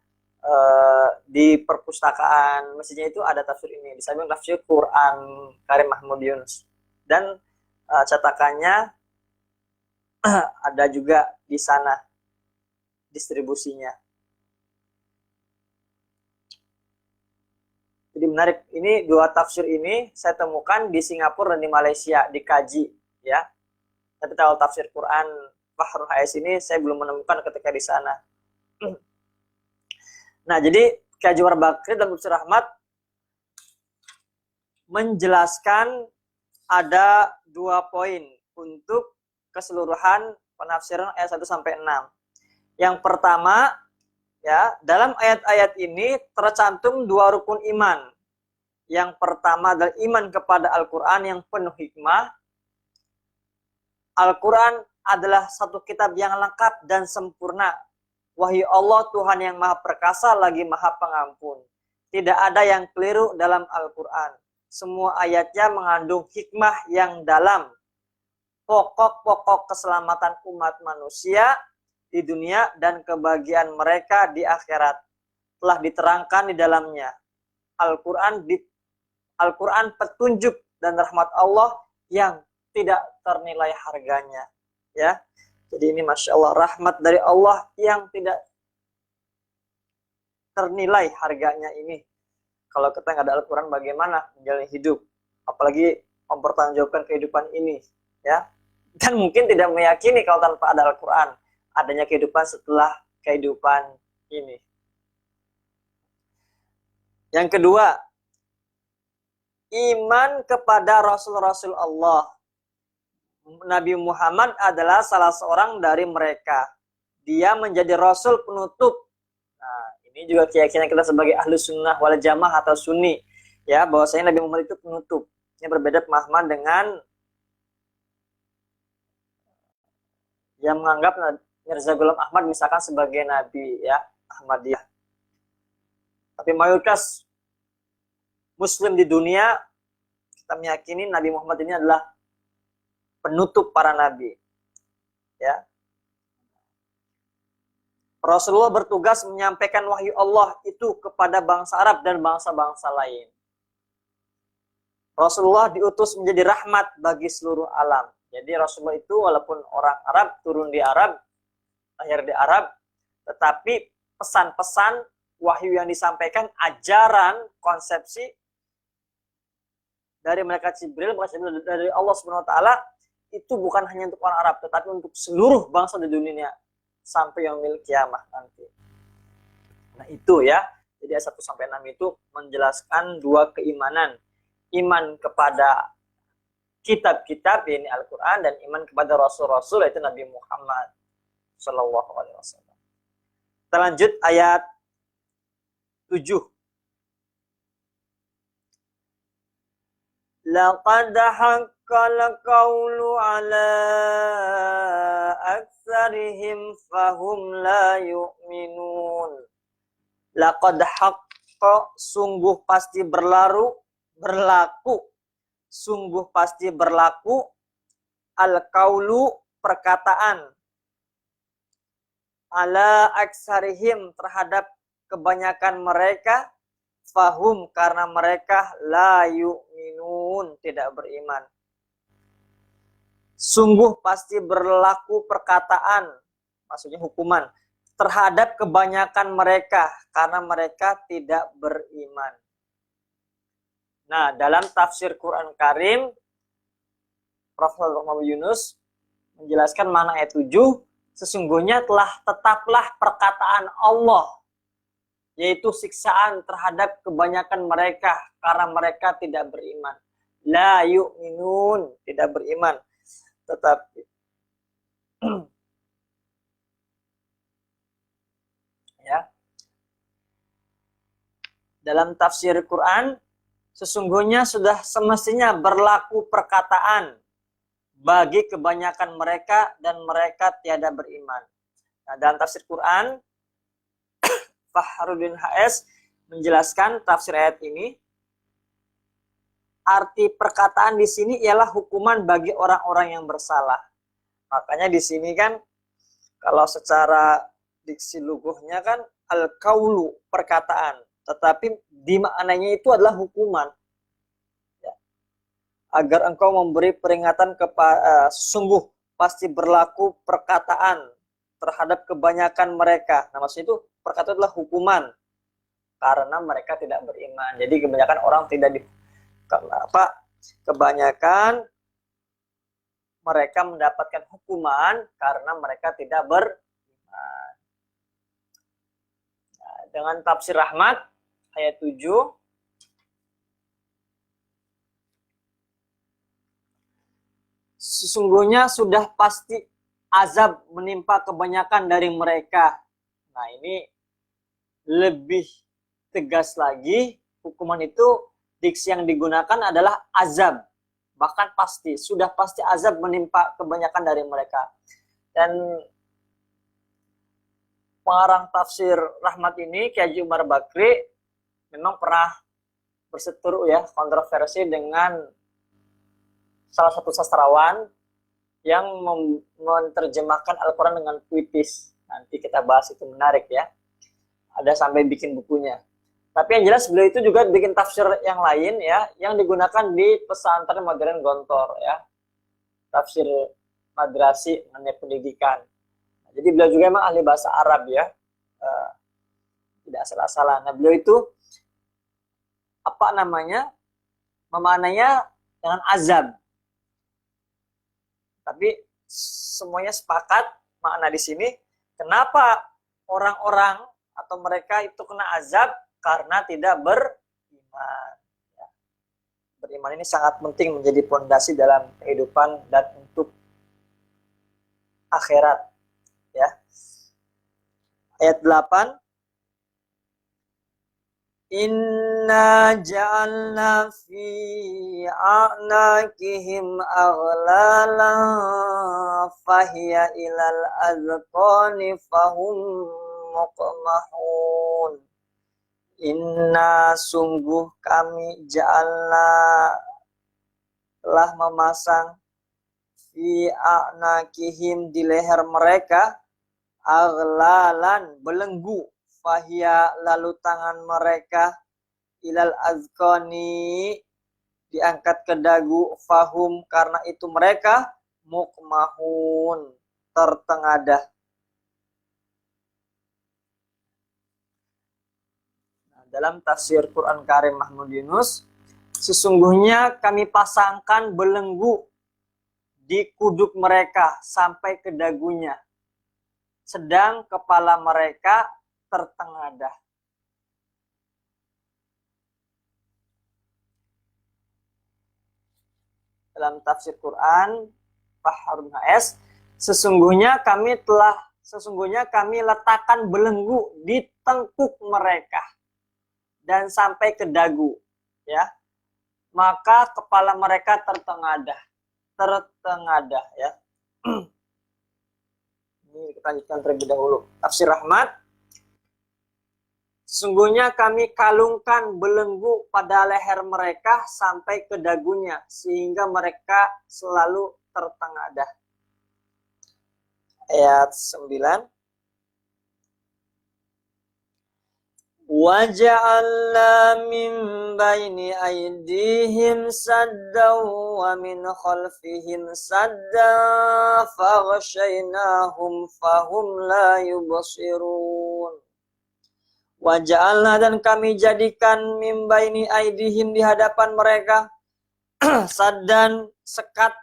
Di perpustakaan masjidnya itu ada tafsir ini, di samping tafsir Quran Karim Mahmud Yunus, dan cetakannya ada juga di sana distribusinya. Jadi menarik, ini dua tafsir ini saya temukan di Singapura dan di Malaysia, dikaji, ya. Tapi kalau tafsir Quran Fahrul Hais ini saya belum menemukan ketika di sana. Nah, jadi Kiai Jumar Bakri dan Tafsir Rahmat menjelaskan ada 2 poin untuk keseluruhan penafsiran ayat 1 sampai 6. Yang pertama, ya, dalam ayat-ayat ini tercantum 2 rukun iman. Yang pertama adalah iman kepada Al-Quran yang penuh hikmah. Al-Quran adalah satu kitab yang lengkap dan sempurna. Wahyu Allah Tuhan yang maha perkasa lagi maha pengampun. Tidak ada yang keliru dalam Al-Quran. Semua ayatnya mengandung hikmah yang dalam. Pokok-pokok keselamatan umat manusia di dunia dan kebahagiaan mereka di akhirat telah diterangkan di dalamnya. Al-Quran petunjuk dan rahmat Allah yang tidak ternilai harganya. Ya, jadi ini Masya Allah, rahmat dari Allah yang tidak ternilai harganya ini. Kalau kita nggak ada Al-Quran, bagaimana menjalani hidup? Apalagi mempertanggungjawabkan kehidupan ini. Ya, kan mungkin tidak meyakini kalau tanpa ada Al-Quran adanya kehidupan setelah kehidupan ini. Yang kedua, iman kepada Rasul-Rasul Allah. Nabi Muhammad adalah salah seorang dari mereka. Dia menjadi Rasul penutup. Nah, ini juga keyakinan kita sebagai ahlu sunnah wal jamaah atau sunni. Ya, bahwasanya Nabi Muhammad itu penutup. Ini berbeda pemahaman dengan yang menganggap Mirza Ghulam Ahmad misalkan sebagai Nabi, ya, Ahmadiyah. Tapi mayoritas Muslim di dunia kita meyakini Nabi Muhammad ini adalah penutup para nabi. Ya. Rasulullah bertugas menyampaikan wahyu Allah itu kepada bangsa Arab dan bangsa-bangsa lain. Rasulullah diutus menjadi rahmat bagi seluruh alam. Jadi Rasulullah itu walaupun orang Arab, turun di Arab, lahir di Arab, tetapi pesan-pesan wahyu yang disampaikan, ajaran, konsepsi dari malaikat Jibril dari Allah Subhanahu wa taala itu bukan hanya untuk orang Arab, tetapi untuk seluruh bangsa di dunia sampai yaumil kiamah nanti. Nah, itu ya. Jadi ayat 1 sampai 6 itu menjelaskan dua keimanan. Iman kepada kitab-kitab, yakni Al-Qur'an, dan iman kepada rasul-rasul, yaitu Nabi Muhammad sallallahu alaihi wasallam. Kita lanjut ayat 7. Laqad haqqal qawlu ala aktsarihim fahum la yu'minun. Laqad haqqa, sungguh pasti berlaku, sungguh pasti berlaku, al-qawlu, perkataan, ala aktsarihim, terhadap kebanyakan mereka, fahum, karena mereka la yu'minun, tidak beriman. Sungguh pasti berlaku perkataan, maksudnya hukuman, terhadap kebanyakan mereka karena mereka tidak beriman. Nah, dalam tafsir Quran Karim, Profesor Muhammad Yunus menjelaskan makna ayat 7, sesungguhnya tetaplah perkataan Allah, yaitu siksaan terhadap kebanyakan mereka karena mereka tidak beriman. La yu'minun, tidak beriman. Tetapi ya, dalam tafsir Quran, sesungguhnya sudah semestinya berlaku perkataan bagi kebanyakan mereka dan mereka tiada beriman. Nah, dalam tafsir Quran, Fakhruddin HS menjelaskan tafsir ayat ini. Arti perkataan di sini ialah hukuman bagi orang-orang yang bersalah. Makanya di sini kan kalau secara diksi lughahnya kan al-qaulu, perkataan, tetapi di maknanya itu adalah hukuman. Ya. Agar engkau memberi peringatan kepada sungguh pasti berlaku perkataan terhadap kebanyakan mereka. Nah, maksudnya itu perkataan adalah hukuman karena mereka tidak beriman. Jadi kebanyakan orang tidak kebanyakan mereka mendapatkan hukuman karena mereka tidak beriman. Nah, dengan tafsir rahmat ayat 7, sesungguhnya sudah pasti azab menimpa kebanyakan dari mereka. Nah, ini lebih tegas lagi, hukuman itu diksi yang digunakan adalah azab. bahkan pasti, sudah pasti azab menimpa kebanyakan dari mereka. Dan pengarang tafsir Rahmat ini, Kiai Haji Umar Bakri, memang pernah berseteru ya, kontroversi dengan salah satu sastrawan yang menerjemahkan Al-Quran dengan puitis. Nanti kita bahas, itu menarik ya. Ada sampai bikin bukunya. Tapi yang jelas beliau itu juga bikin tafsir yang lain ya, yang digunakan di pesantren modern Gontor ya. Tafsir madrasi mengenai pendidikan. Jadi beliau juga memang ahli bahasa Arab ya. Tidak salah-salah. Nah, beliau itu memaknainya dengan azab. Tapi semuanya sepakat makna di sini, kenapa orang-orang atau mereka itu kena azab karena tidak beriman. Ya. Beriman ini sangat penting menjadi pondasi dalam kehidupan dan untuk akhirat. Ya. Ayat 8. Inna ja'alna fi a'naqihim aghlala fahiya ilal azqani fahum muqmahun. Inna sungguh kami ja'alna telah memasang fi a'naqihim di leher mereka aghlalan belenggu. Fahia lalu tangan mereka ilal azqani diangkat ke dagu, fahum karena itu mereka mukmahun tertengadah. Nah, dalam tafsir Quran Karim Mahmud Yunus, sesungguhnya kami pasangkan belenggu di kuduk mereka sampai ke dagunya, sedang kepala mereka tertengadah. Dalam tafsir Quran Pak Harun HS, sesungguhnya kami letakkan belenggu di tengkuk mereka dan sampai ke dagu, ya. Maka kepala mereka tertengadah ya. Ini kita lanjutkan terlebih dahulu. Tafsir Rahmat. Sesungguhnya kami kalungkan belenggu pada leher mereka sampai ke dagunya, sehingga mereka selalu tertengadah. Ayat 9. Waja'alna min baini aydihim saddan wa min khalfihim saddan faghshaynahum fahum la yubsirun. Waja'alna dan kami jadikan min baini aydihim di hadapan mereka saddan sekat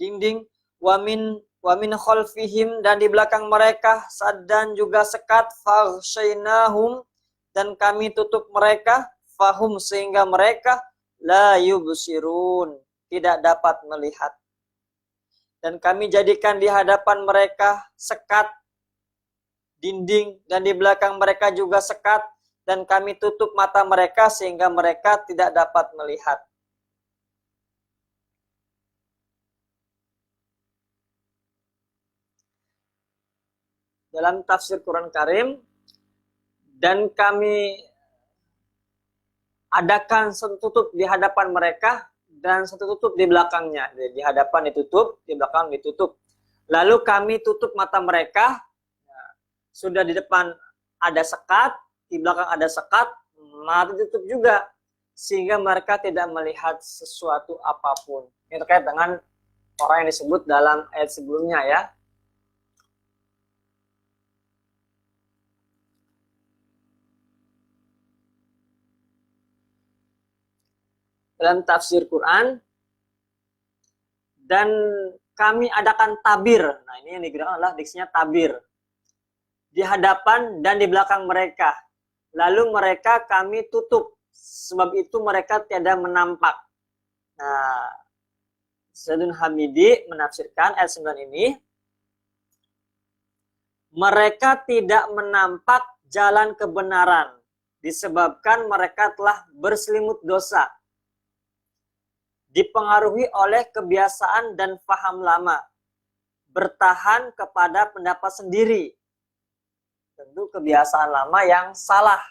dinding, wa min khalfihim dan di belakang mereka saddan juga sekat, faghshaynahum dan kami tutup mereka, fahum sehingga mereka la yubsirun tidak dapat melihat. Dan kami jadikan di hadapan mereka sekat dinding dan di belakang mereka juga sekat, dan kami tutup mata mereka sehingga mereka tidak dapat melihat. Dalam tafsir Quran Karim, dan kami adakan satu tutup di hadapan mereka dan satu tutup di belakangnya. Di hadapan ditutup, di belakang ditutup. Lalu kami tutup mata mereka. Sudah di depan ada sekat, di belakang ada sekat, mata ditutup juga, sehingga mereka tidak melihat sesuatu apapun. Ini terkait dengan orang yang disebut dalam ayat sebelumnya ya. Dalam tafsir Quran, dan kami adakan tabir. Nah, ini yang digunakan adalah diksinya tabir. Di hadapan dan di belakang mereka. Lalu mereka kami tutup. Sebab itu mereka tiada menampak. Nah, Sayyidun Hamidi menafsirkan ayat 9 ini. Mereka tidak menampak jalan kebenaran. Disebabkan mereka telah berselimut dosa. dipengaruhi oleh kebiasaan dan paham lama, bertahan kepada pendapat sendiri. Tentu kebiasaan lama yang salah,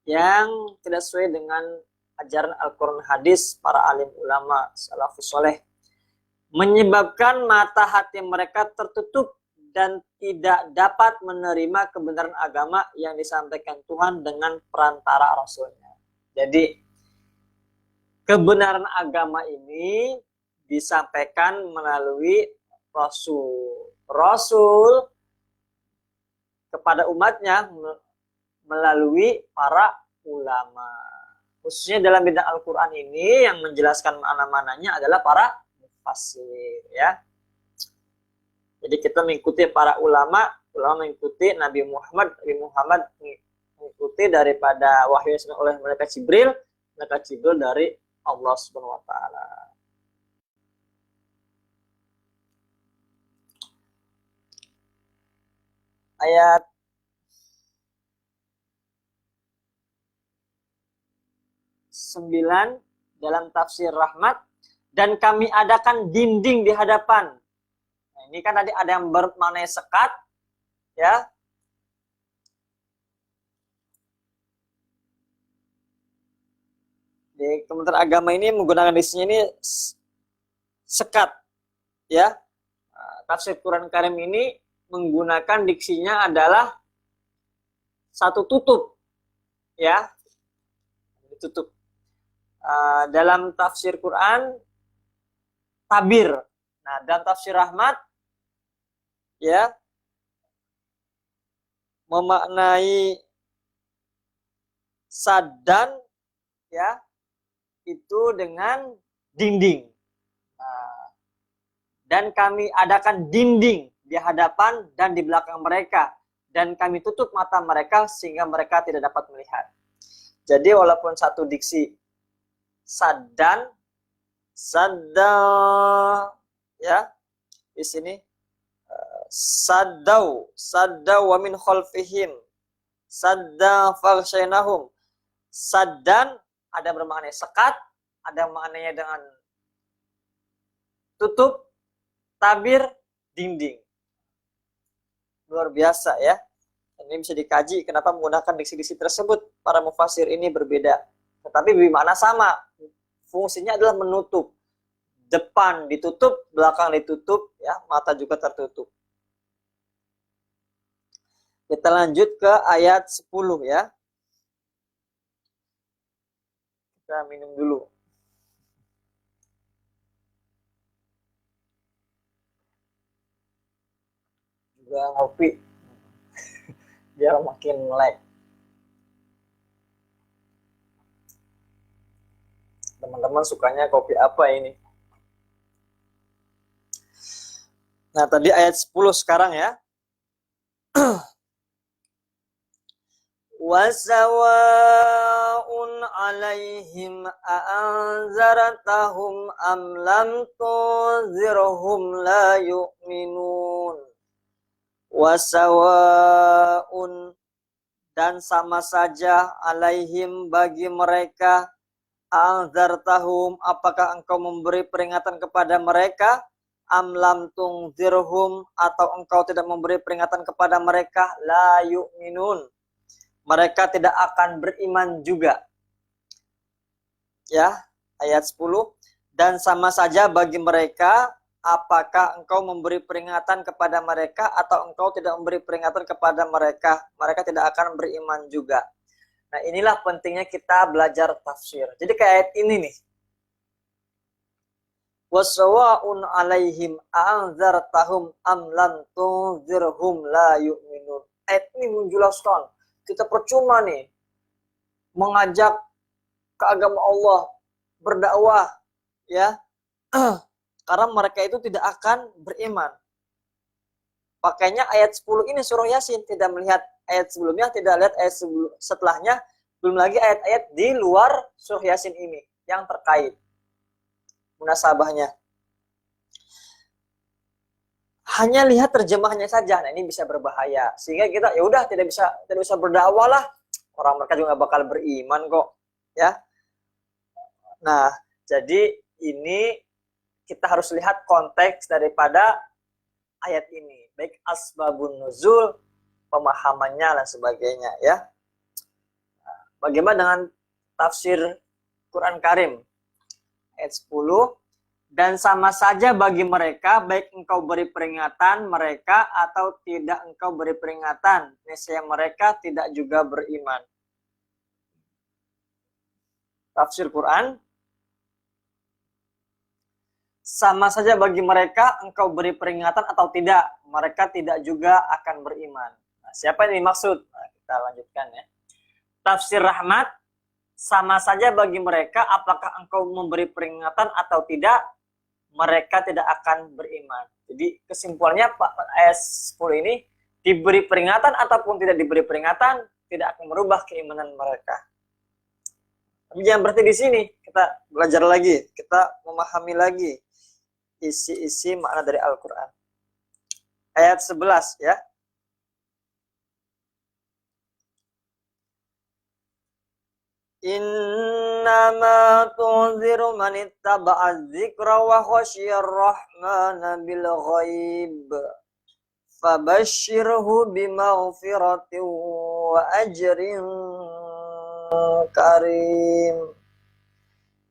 yang tidak sesuai dengan ajaran Al-Quran hadis para alim ulama salafus soleh, menyebabkan mata hati mereka tertutup dan tidak dapat menerima kebenaran agama yang disampaikan Tuhan dengan perantara Rasulnya. Jadi kebenaran agama ini disampaikan melalui Rasul. Rasul kepada umatnya melalui para ulama. Khususnya dalam bidang Al-Quran ini yang menjelaskan makna-maknanya adalah para mufassir, ya. Jadi kita mengikuti para ulama mengikuti Nabi Muhammad mengikuti daripada wahyu yang oleh malaikat Jibril dari Allah Subhanahu wa taala. Ayat 9 dalam tafsir Rahmat, dan kami adakan dinding di hadapan. Nah, ini kan tadi ada yang bermakna sekat, ya. Di Kementerian Agama ini menggunakan isinya ini sekat, ya. Tafsir Quran Karim ini menggunakan diksinya adalah satu tutup, ya, ditutup. Dalam tafsir Quran tabir. Nah, dalam tafsir Rahmat, ya, memaknai sadan, ya, itu dengan dinding. Dan kami adakan dinding di hadapan dan di belakang mereka, dan kami tutup mata mereka sehingga mereka tidak dapat melihat. Jadi walaupun satu diksi sadan, sadda, ya, di sini saddau wa min khalfihim sadda faghshaynahum. Saddan ada bermakna sekat, ada maknanya dengan tutup, tabir, dinding. Luar biasa, ya. Ini bisa dikaji kenapa menggunakan diksi-diksi tersebut. Para mufassir ini berbeda, tetapi bermakna sama. Fungsinya adalah menutup. Depan ditutup, belakang ditutup, ya, mata juga tertutup. Kita lanjut ke ayat 10, ya. Kita minum dulu. Juga ngopi biar makin melek. Teman-teman sukanya kopi apa ini? Nah, tadi ayat 10 sekarang, ya. Wasawa'un 'alaihim a'anzartahum am lam tunzirhum la yu'minun. Wasawa'un, dan sama saja, alaihim, bagi mereka, a'anzartahum, apakah engkau memberi peringatan kepada mereka, am lam tunzirhum, atau engkau tidak memberi peringatan kepada mereka, la yu'minun, mereka tidak akan beriman juga. Ya, ayat 10, dan sama saja bagi mereka, apakah engkau memberi peringatan kepada mereka atau engkau tidak memberi peringatan kepada mereka, mereka tidak akan beriman juga. Nah, inilah pentingnya kita belajar tafsir. Jadi kayak ayat ini nih. Wasawa'un 'alaihim a'anzartahum am lam tunzirhum la yu'minun. Ayat ini menjelaskan kita percuma nih mengajak ke agama Allah, berdakwah, ya, karena mereka itu tidak akan beriman. Pakainya ayat 10 ini surah Yasin, tidak melihat ayat sebelumnya, tidak lihat ayat setelahnya, belum lagi ayat-ayat di luar surah Yasin ini yang terkait munasabahnya. Hanya lihat terjemahnya saja. Nah, ini bisa berbahaya. Sehingga kita ya udah tidak bisa berdakwah lah. Orang mereka juga gak bakal beriman kok, ya. Nah, Jadi ini kita harus lihat konteks daripada ayat ini, baik asbabun nuzul, pemahamannya dan sebagainya ya. Bagaimana dengan tafsir Quran Karim ayat 10? Dan sama saja bagi mereka, baik engkau beri peringatan mereka atau tidak engkau beri peringatan, nescaya mereka tidak juga beriman. Tafsir Quran, sama saja bagi mereka engkau beri peringatan atau tidak, mereka tidak juga akan beriman. Nah, siapa yang dimaksud? Nah, kita lanjutkan ya. Tafsir Rahmat, sama saja bagi mereka apakah engkau memberi peringatan atau tidak, mereka tidak akan beriman. Jadi kesimpulannya Pak ayat 10 ini, diberi peringatan ataupun tidak diberi peringatan tidak akan merubah keimanan mereka. Tapi jangan berarti di sini, kita belajar lagi, kita memahami lagi isi-isi makna dari Al-Quran. Ayat 11 ya. Innama tunziru man ittaba'a dzikra wa khasyiyar rahmana bil ghaib. Fabashshirhu bimaghfiratin wa ajrin karim.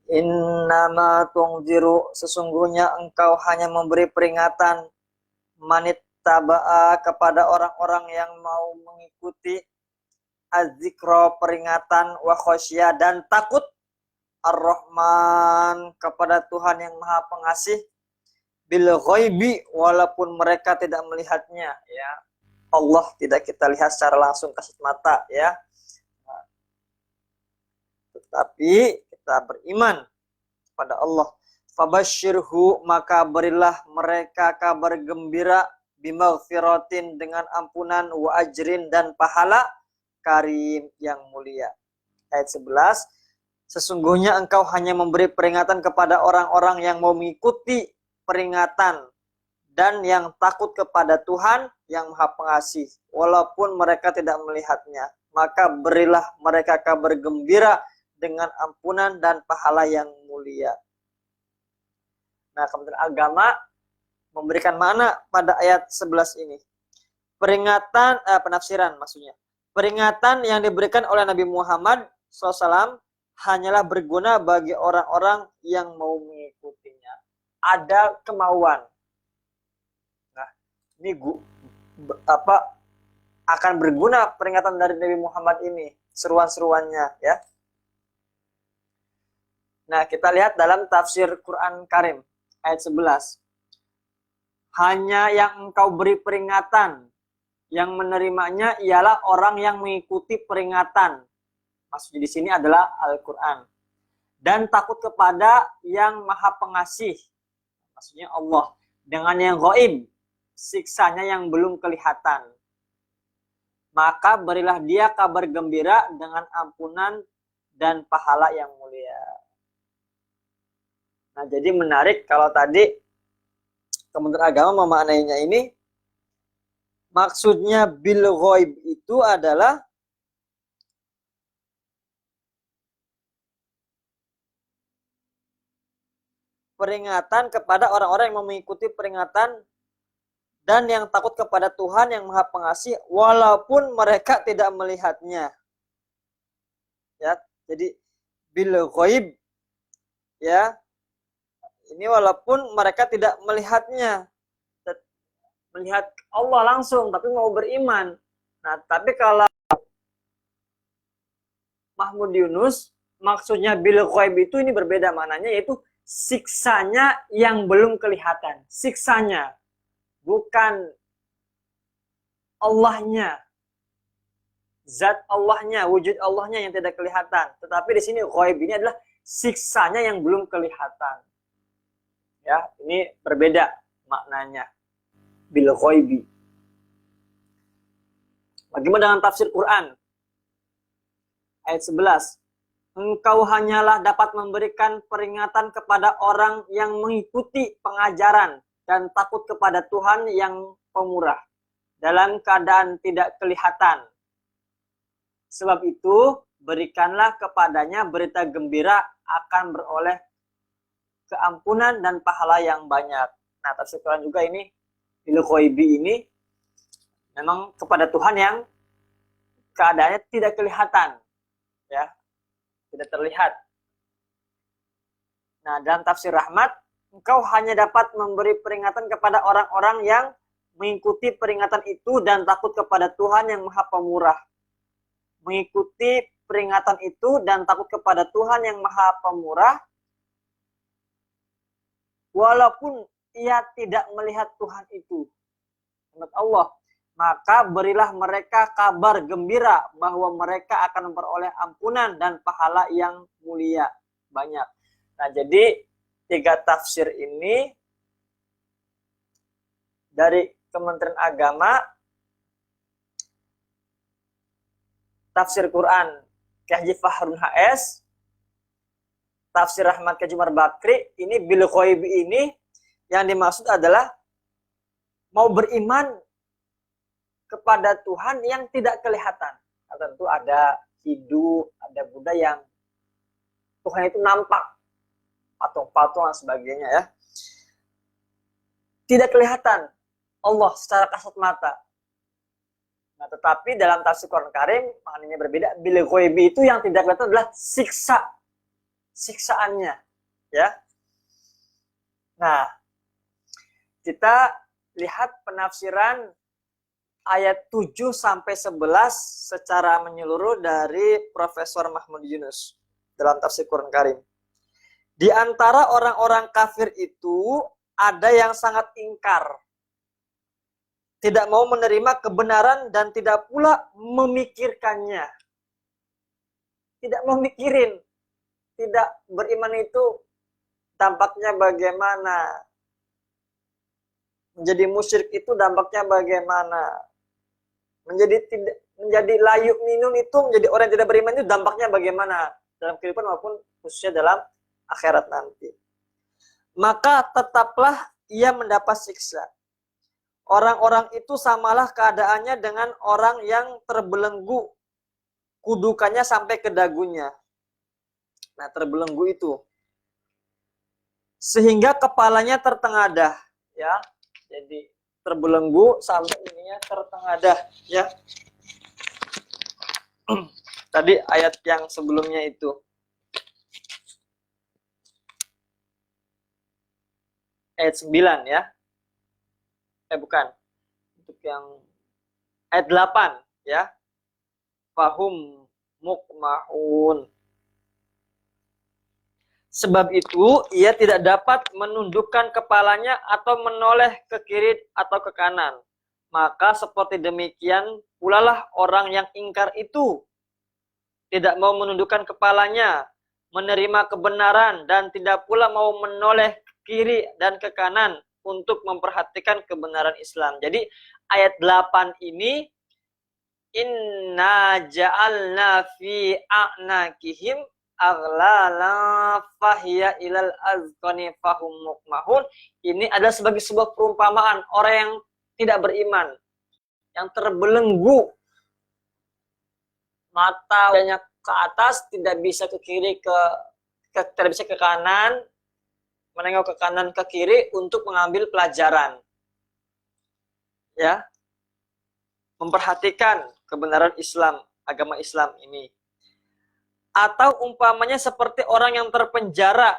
Innama tunziru, sesungguhnya engkau hanya memberi peringatan manit taba'a, kepada orang-orang yang mau mengikuti az-zikra, peringatan, wa khosyah, dan takut, ar-Rahman, kepada Tuhan yang Maha Pengasih, bil ghaibi, walaupun mereka tidak melihatnya ya. Allah tidak kita lihat secara langsung kasat mata ya. Tetapi kita beriman pada Allah. Fabashshirhu, maka berilah mereka kabar gembira, bimaghfiratin, dengan ampunan, wa ajrin, dan pahala, karim, yang mulia. Ayat 11, sesungguhnya engkau hanya memberi peringatan kepada orang-orang yang mau mengikuti peringatan dan yang takut kepada Tuhan yang Maha Pengasih, walaupun mereka tidak melihatnya. Maka berilah mereka kabar gembira dengan ampunan dan pahala yang mulia. Nah, Kementerian Agama memberikan makna pada ayat 11 ini. Peringatan, penafsiran maksudnya. Peringatan yang diberikan oleh Nabi Muhammad SAW hanyalah berguna bagi orang-orang yang mau mengikutinya. Ada kemauan. Nah, ini akan berguna peringatan dari Nabi Muhammad ini, seruan-seruannya ya. Nah, kita lihat dalam tafsir Quran Karim ayat 11. Hanya yang engkau beri peringatan, yang menerimanya ialah orang yang mengikuti peringatan. Maksudnya di sini adalah Al-Quran. Dan takut kepada yang Maha Pengasih, maksudnya Allah. Dengan yang ghaib, siksanya yang belum kelihatan. Maka berilah dia kabar gembira dengan ampunan dan pahala yang mulia. Nah, jadi menarik kalau tadi Kementerian Agama memaknainya ini, maksudnya bil ghaib itu adalah peringatan kepada orang-orang yang mengikuti peringatan dan yang takut kepada Tuhan yang Maha Pengasih, walaupun mereka tidak melihatnya. Ya, jadi bil ghaib ya. Ini walaupun mereka tidak melihatnya, melihat Allah langsung, tapi mau beriman. Nah, tapi kalau Mahmud Yunus, maksudnya bil ghaib itu ini berbeda maknanya, yaitu siksanya yang belum kelihatan. Siksanya, bukan Allahnya. Zat Allahnya, wujud Allahnya yang tidak kelihatan. Tetapi di sini ghaib ini adalah siksanya yang belum kelihatan. Ya, ini berbeda maknanya bil ghaibi. Bagaimana dengan tafsir Quran? Ayat 11. Engkau hanyalah dapat memberikan peringatan kepada orang yang mengikuti pengajaran dan takut kepada Tuhan yang pemurah dalam keadaan tidak kelihatan. Sebab itu, berikanlah kepadanya berita gembira akan beroleh keampunan dan pahala yang banyak. Nah, tafsir Quran juga ini bil ghaibi ini memang kepada Tuhan yang keadaannya tidak kelihatan, ya, tidak terlihat. Nah, dalam tafsir rahmat, engkau hanya dapat memberi peringatan kepada orang-orang yang mengikuti peringatan itu dan takut kepada Tuhan yang Maha Pemurah. Mengikuti peringatan itu dan takut kepada Tuhan yang Maha Pemurah, walaupun ia tidak melihat Tuhan itu. Menurut Allah, maka berilah mereka kabar gembira bahwa mereka akan memperoleh ampunan dan pahala yang mulia banyak. Nah, jadi 3 tafsir ini dari Kementerian Agama, tafsir Quran Ki Haji Fahrun HS, tafsir Rahmat Ki Umar Bakri, ini bil ghaibi ini yang dimaksud adalah mau beriman kepada Tuhan yang tidak kelihatan. Nah, tentu ada Hindu, ada Buddha yang Tuhan itu nampak, patung-patung dan sebagainya, ya. Tidak kelihatan Allah secara kasat mata. Nah, tetapi dalam tafsir Quran Karim maknanya berbeda. Bil ghaibi itu yang tidak kelihatan adalah siksaannya, ya. Nah, kita lihat penafsiran ayat 7 sampai 11 secara menyeluruh dari Profesor Mahmud Yunus dalam tafsir Quran Karim. Di antara orang-orang kafir itu ada yang sangat ingkar, tidak mau menerima kebenaran dan tidak pula memikirkannya. Tidak mau mikirin, tidak beriman itu dampaknya bagaimana. Menjadi musyrik itu dampaknya bagaimana. Menjadi layu minun itu, menjadi orang yang tidak beriman itu dampaknya bagaimana dalam kehidupan maupun khususnya dalam akhirat nanti. Maka tetaplah ia mendapat siksa. Orang-orang itu samalah keadaannya dengan orang yang terbelenggu kudukannya sampai ke dagunya. Nah, terbelenggu itu sehingga kepalanya tertengadah, ya. Jadi terbelenggu sampai ininya tertengadah, ya. Tadi ayat yang sebelumnya itu. Ayat 9, ya. Bukan. Untuk yang ayat 8, ya. Fahum mukmahun. Sebab itu, ia tidak dapat menundukkan kepalanya atau menoleh ke kiri atau ke kanan. Maka seperti demikian pula lah orang yang ingkar itu. Tidak mau menundukkan kepalanya, menerima kebenaran, dan tidak pula mau menoleh ke kiri dan ke kanan untuk memperhatikan kebenaran Islam. Jadi ayat 8 ini, inna ja'alna fi a'naqihim aghlala fahiya ilal azqani fahum mukmahun. Ini adalah sebagai sebuah perumpamaan orang yang tidak beriman, yang terbelenggu, mata banyak ke atas, tidak bisa ke kiri, tidak bisa ke kanan, menengok ke kanan ke kiri untuk mengambil pelajaran, ya, memperhatikan kebenaran Islam, agama Islam ini. Atau umpamanya seperti orang yang terpenjara,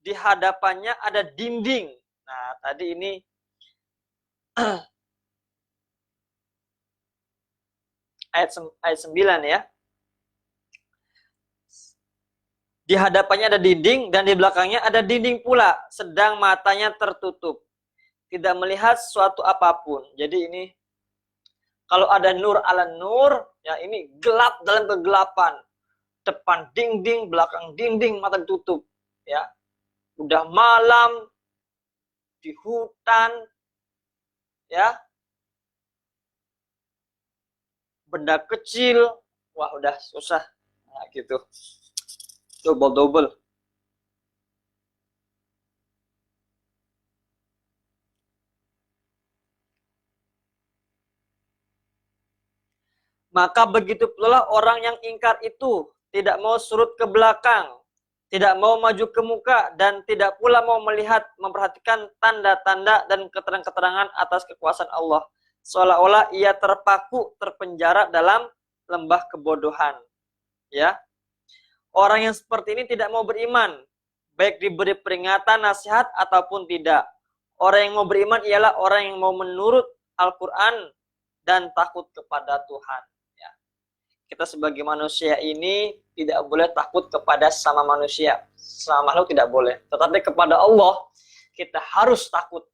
di hadapannya ada dinding. Nah, tadi ini ayat 9, ya. Di hadapannya ada dinding dan di belakangnya ada dinding pula, sedang matanya tertutup, tidak melihat sesuatu apapun. Jadi ini kalau ada nur ala nur, ya, ini gelap dalam kegelapan. Depan dinding, belakang dinding, mata ditutup, ya. Udah malam di hutan, ya. Benda kecil, wah udah susah. Nah, gitu. Double. Maka begitu pula orang yang ingkar itu tidak mau surut ke belakang, tidak mau maju ke muka, dan tidak pula mau melihat, memperhatikan tanda-tanda dan keterangan-keterangan atas kekuasaan Allah. Seolah-olah ia terpaku, terpenjara dalam lembah kebodohan. Ya, orang yang seperti ini tidak mau beriman, baik diberi peringatan, nasihat ataupun tidak. Orang yang mau beriman ialah orang yang mau menurut Al-Quran dan takut kepada Tuhan. Ya. Kita sebagai manusia ini tidak boleh takut kepada sama manusia, sama makhluk tidak boleh. Tetapi kepada Allah kita harus takut.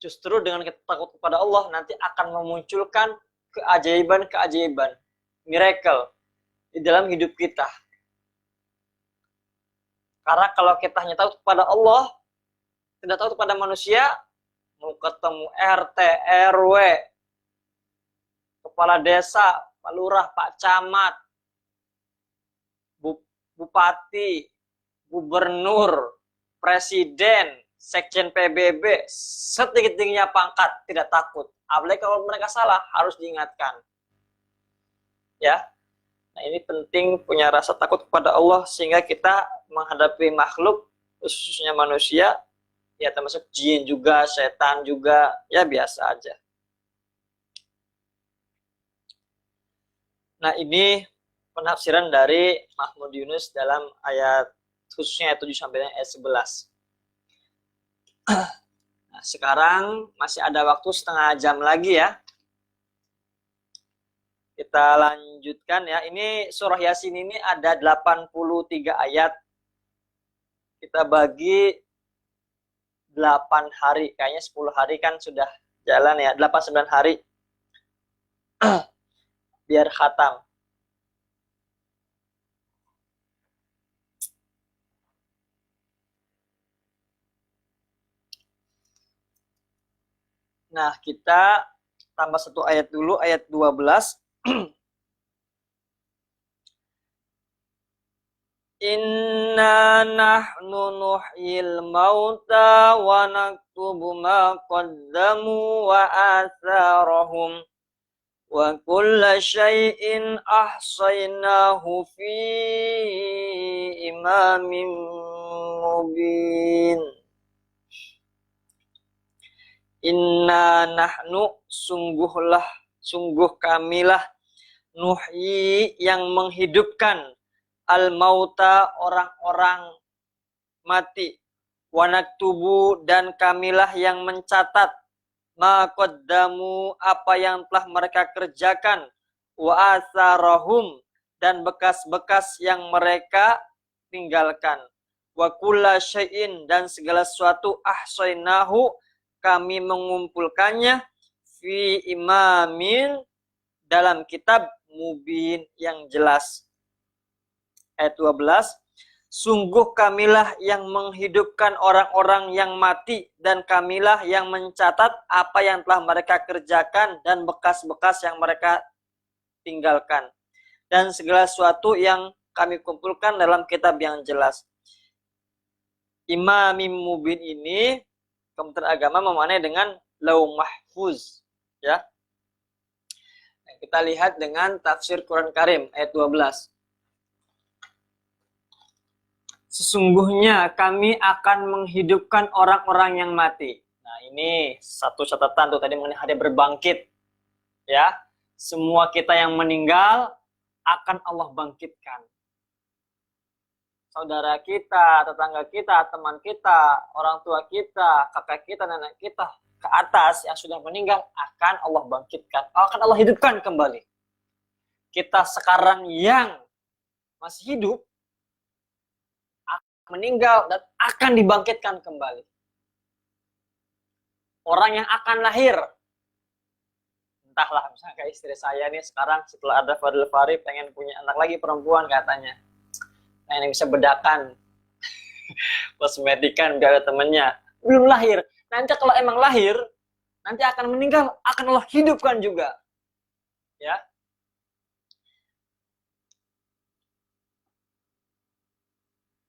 Justru dengan kita takut kepada Allah nanti akan memunculkan keajaiban-keajaiban, miracle di dalam hidup kita. Karena kalau kita hanya takut kepada Allah, tidak takut kepada manusia, mau ketemu RT, RW, kepala desa, Pak Lurah, Pak Camat, Bupati, Gubernur, Presiden, Sekjen PBB, setinggi-tingginya pangkat, tidak takut. Apalagi kalau mereka salah, harus diingatkan. Ya, nah ini penting punya rasa takut kepada Allah, sehingga kita menghadapi makhluk, khususnya manusia, ya termasuk jin juga, setan juga, ya biasa aja. Nah ini penafsiran dari Mahmud Yunus dalam ayat, khususnya ayat 7 sampai ayat 11. Nah, sekarang masih ada waktu setengah jam lagi ya. Kita lanjutkan ya. Ini surah Yasin ini ada 83 ayat. Kita bagi 8 hari. Kayaknya 10 hari kan sudah jalan ya. 8-9 hari. Biar khatam. Nah, kita tambah satu ayat dulu, ayat 12. Inna nahnu nuhyil mauta wa naktubu ma qaddamu wa atharahum wa kulla syai'in ahsaynahu fi imamin mubin. Inna nahnu, sungguh kamilah, nuhyi yang menghidupkan, al-mauta orang-orang mati, wa naktubu dan kamilah yang mencatat, ma qaddamu apa yang telah mereka kerjakan, wa atharahum dan bekas-bekas yang mereka tinggalkan, wa kulla syai'in dan segala sesuatu, ahsainahu kami mengumpulkannya, fi imamin dalam kitab, mubin yang jelas. Ayat 12, sungguh kamilah yang menghidupkan orang-orang yang mati, dan kamilah yang mencatat apa yang telah mereka kerjakan dan bekas-bekas yang mereka tinggalkan, dan segala sesuatu yang kami kumpulkan dalam kitab yang jelas. Imamim mubin ini Kementerian Agama memaknai dengan Lauh Mahfuz, ya. Nah, kita lihat dengan tafsir Quran Karim ayat 12. Sesungguhnya kami akan menghidupkan orang-orang yang mati. Nah, ini satu catatan tuh tadi mengenai hari berbangkit. Ya. Semua kita yang meninggal akan Allah bangkitkan. Saudara kita, tetangga kita, teman kita, orang tua kita, kakak kita, nenek kita ke atas yang sudah meninggal akan Allah bangkitkan, akan Allah hidupkan kembali. Kita sekarang yang masih hidup meninggal dan akan dibangkitkan kembali. Orang yang akan lahir, entahlah misalnya kayak istri saya nih sekarang setelah ada Fadil Fari pengen punya anak lagi perempuan katanya. Nah, yang bisa bedakan kosmetikan biar ada temennya, belum lahir. Nanti kalau emang lahir, nanti akan meninggal, akan Allah hidupkan juga, ya.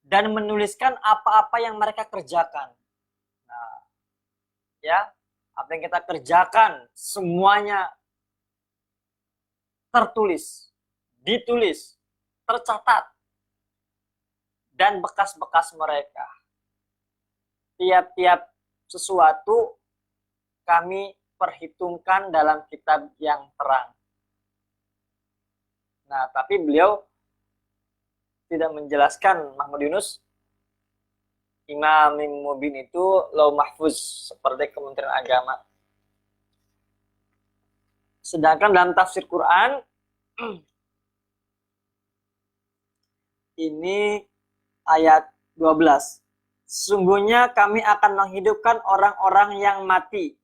Dan menuliskan apa-apa yang mereka kerjakan. Nah, ya, apa yang kita kerjakan semuanya tertulis, ditulis, tercatat. dan bekas-bekas mereka. Tiap-tiap sesuatu kami perhitungkan dalam kitab yang terang. Nah, tapi beliau tidak menjelaskan, Mahmud Yunus, Imam Mubin itu Lauh Mahfuz seperti Kementerian Agama. Sedangkan dalam tafsir Quran ini ayat 12. Sesungguhnya kami akan menghidupkan orang-orang yang mati.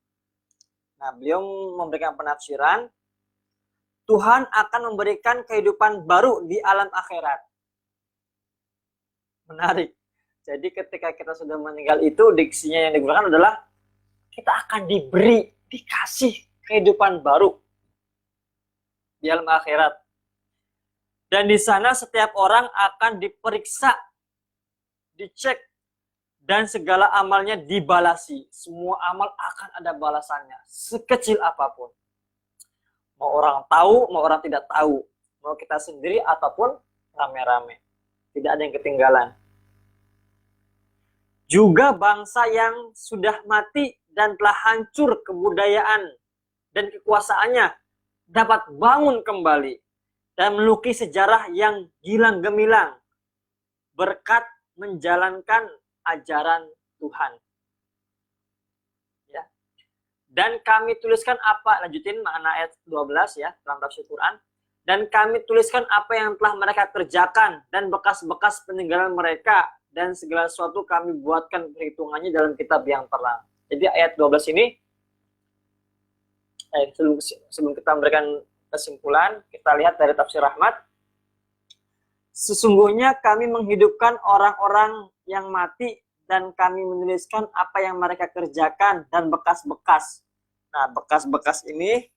Nah, beliau memberikan penafsiran, Tuhan akan memberikan kehidupan baru di alam akhirat. Menarik. Jadi ketika kita sudah meninggal itu, diksinya yang digunakan adalah kita akan dikasih kehidupan baru di alam akhirat. Dan di sana setiap orang akan diperiksa, dicek, dan segala amalnya dibalasi. Semua amal akan ada balasannya, sekecil apapun. Mau orang tahu, mau orang tidak tahu. Mau kita sendiri ataupun rame-rame. Tidak ada yang ketinggalan. Juga bangsa yang sudah mati dan telah hancur kebudayaan dan kekuasaannya dapat bangun kembali dan melukis sejarah yang gilang gemilang berkat menjalankan ajaran Tuhan. Ya. Dan kami tuliskan apa, lanjutin makna ayat 12 ya, dalam tafsir Quran. Dan kami tuliskan apa yang telah mereka kerjakan dan bekas-bekas peninggalan mereka, dan segala sesuatu kami buatkan perhitungannya dalam kitab yang terang. Jadi ayat 12 ini, sebelum kita memberikan kesimpulan, kita lihat dari tafsir Rahmat. Sesungguhnya kami menghidupkan orang-orang yang mati dan kami menuliskan apa yang mereka kerjakan dan bekas-bekas. Nah, bekas-bekas ini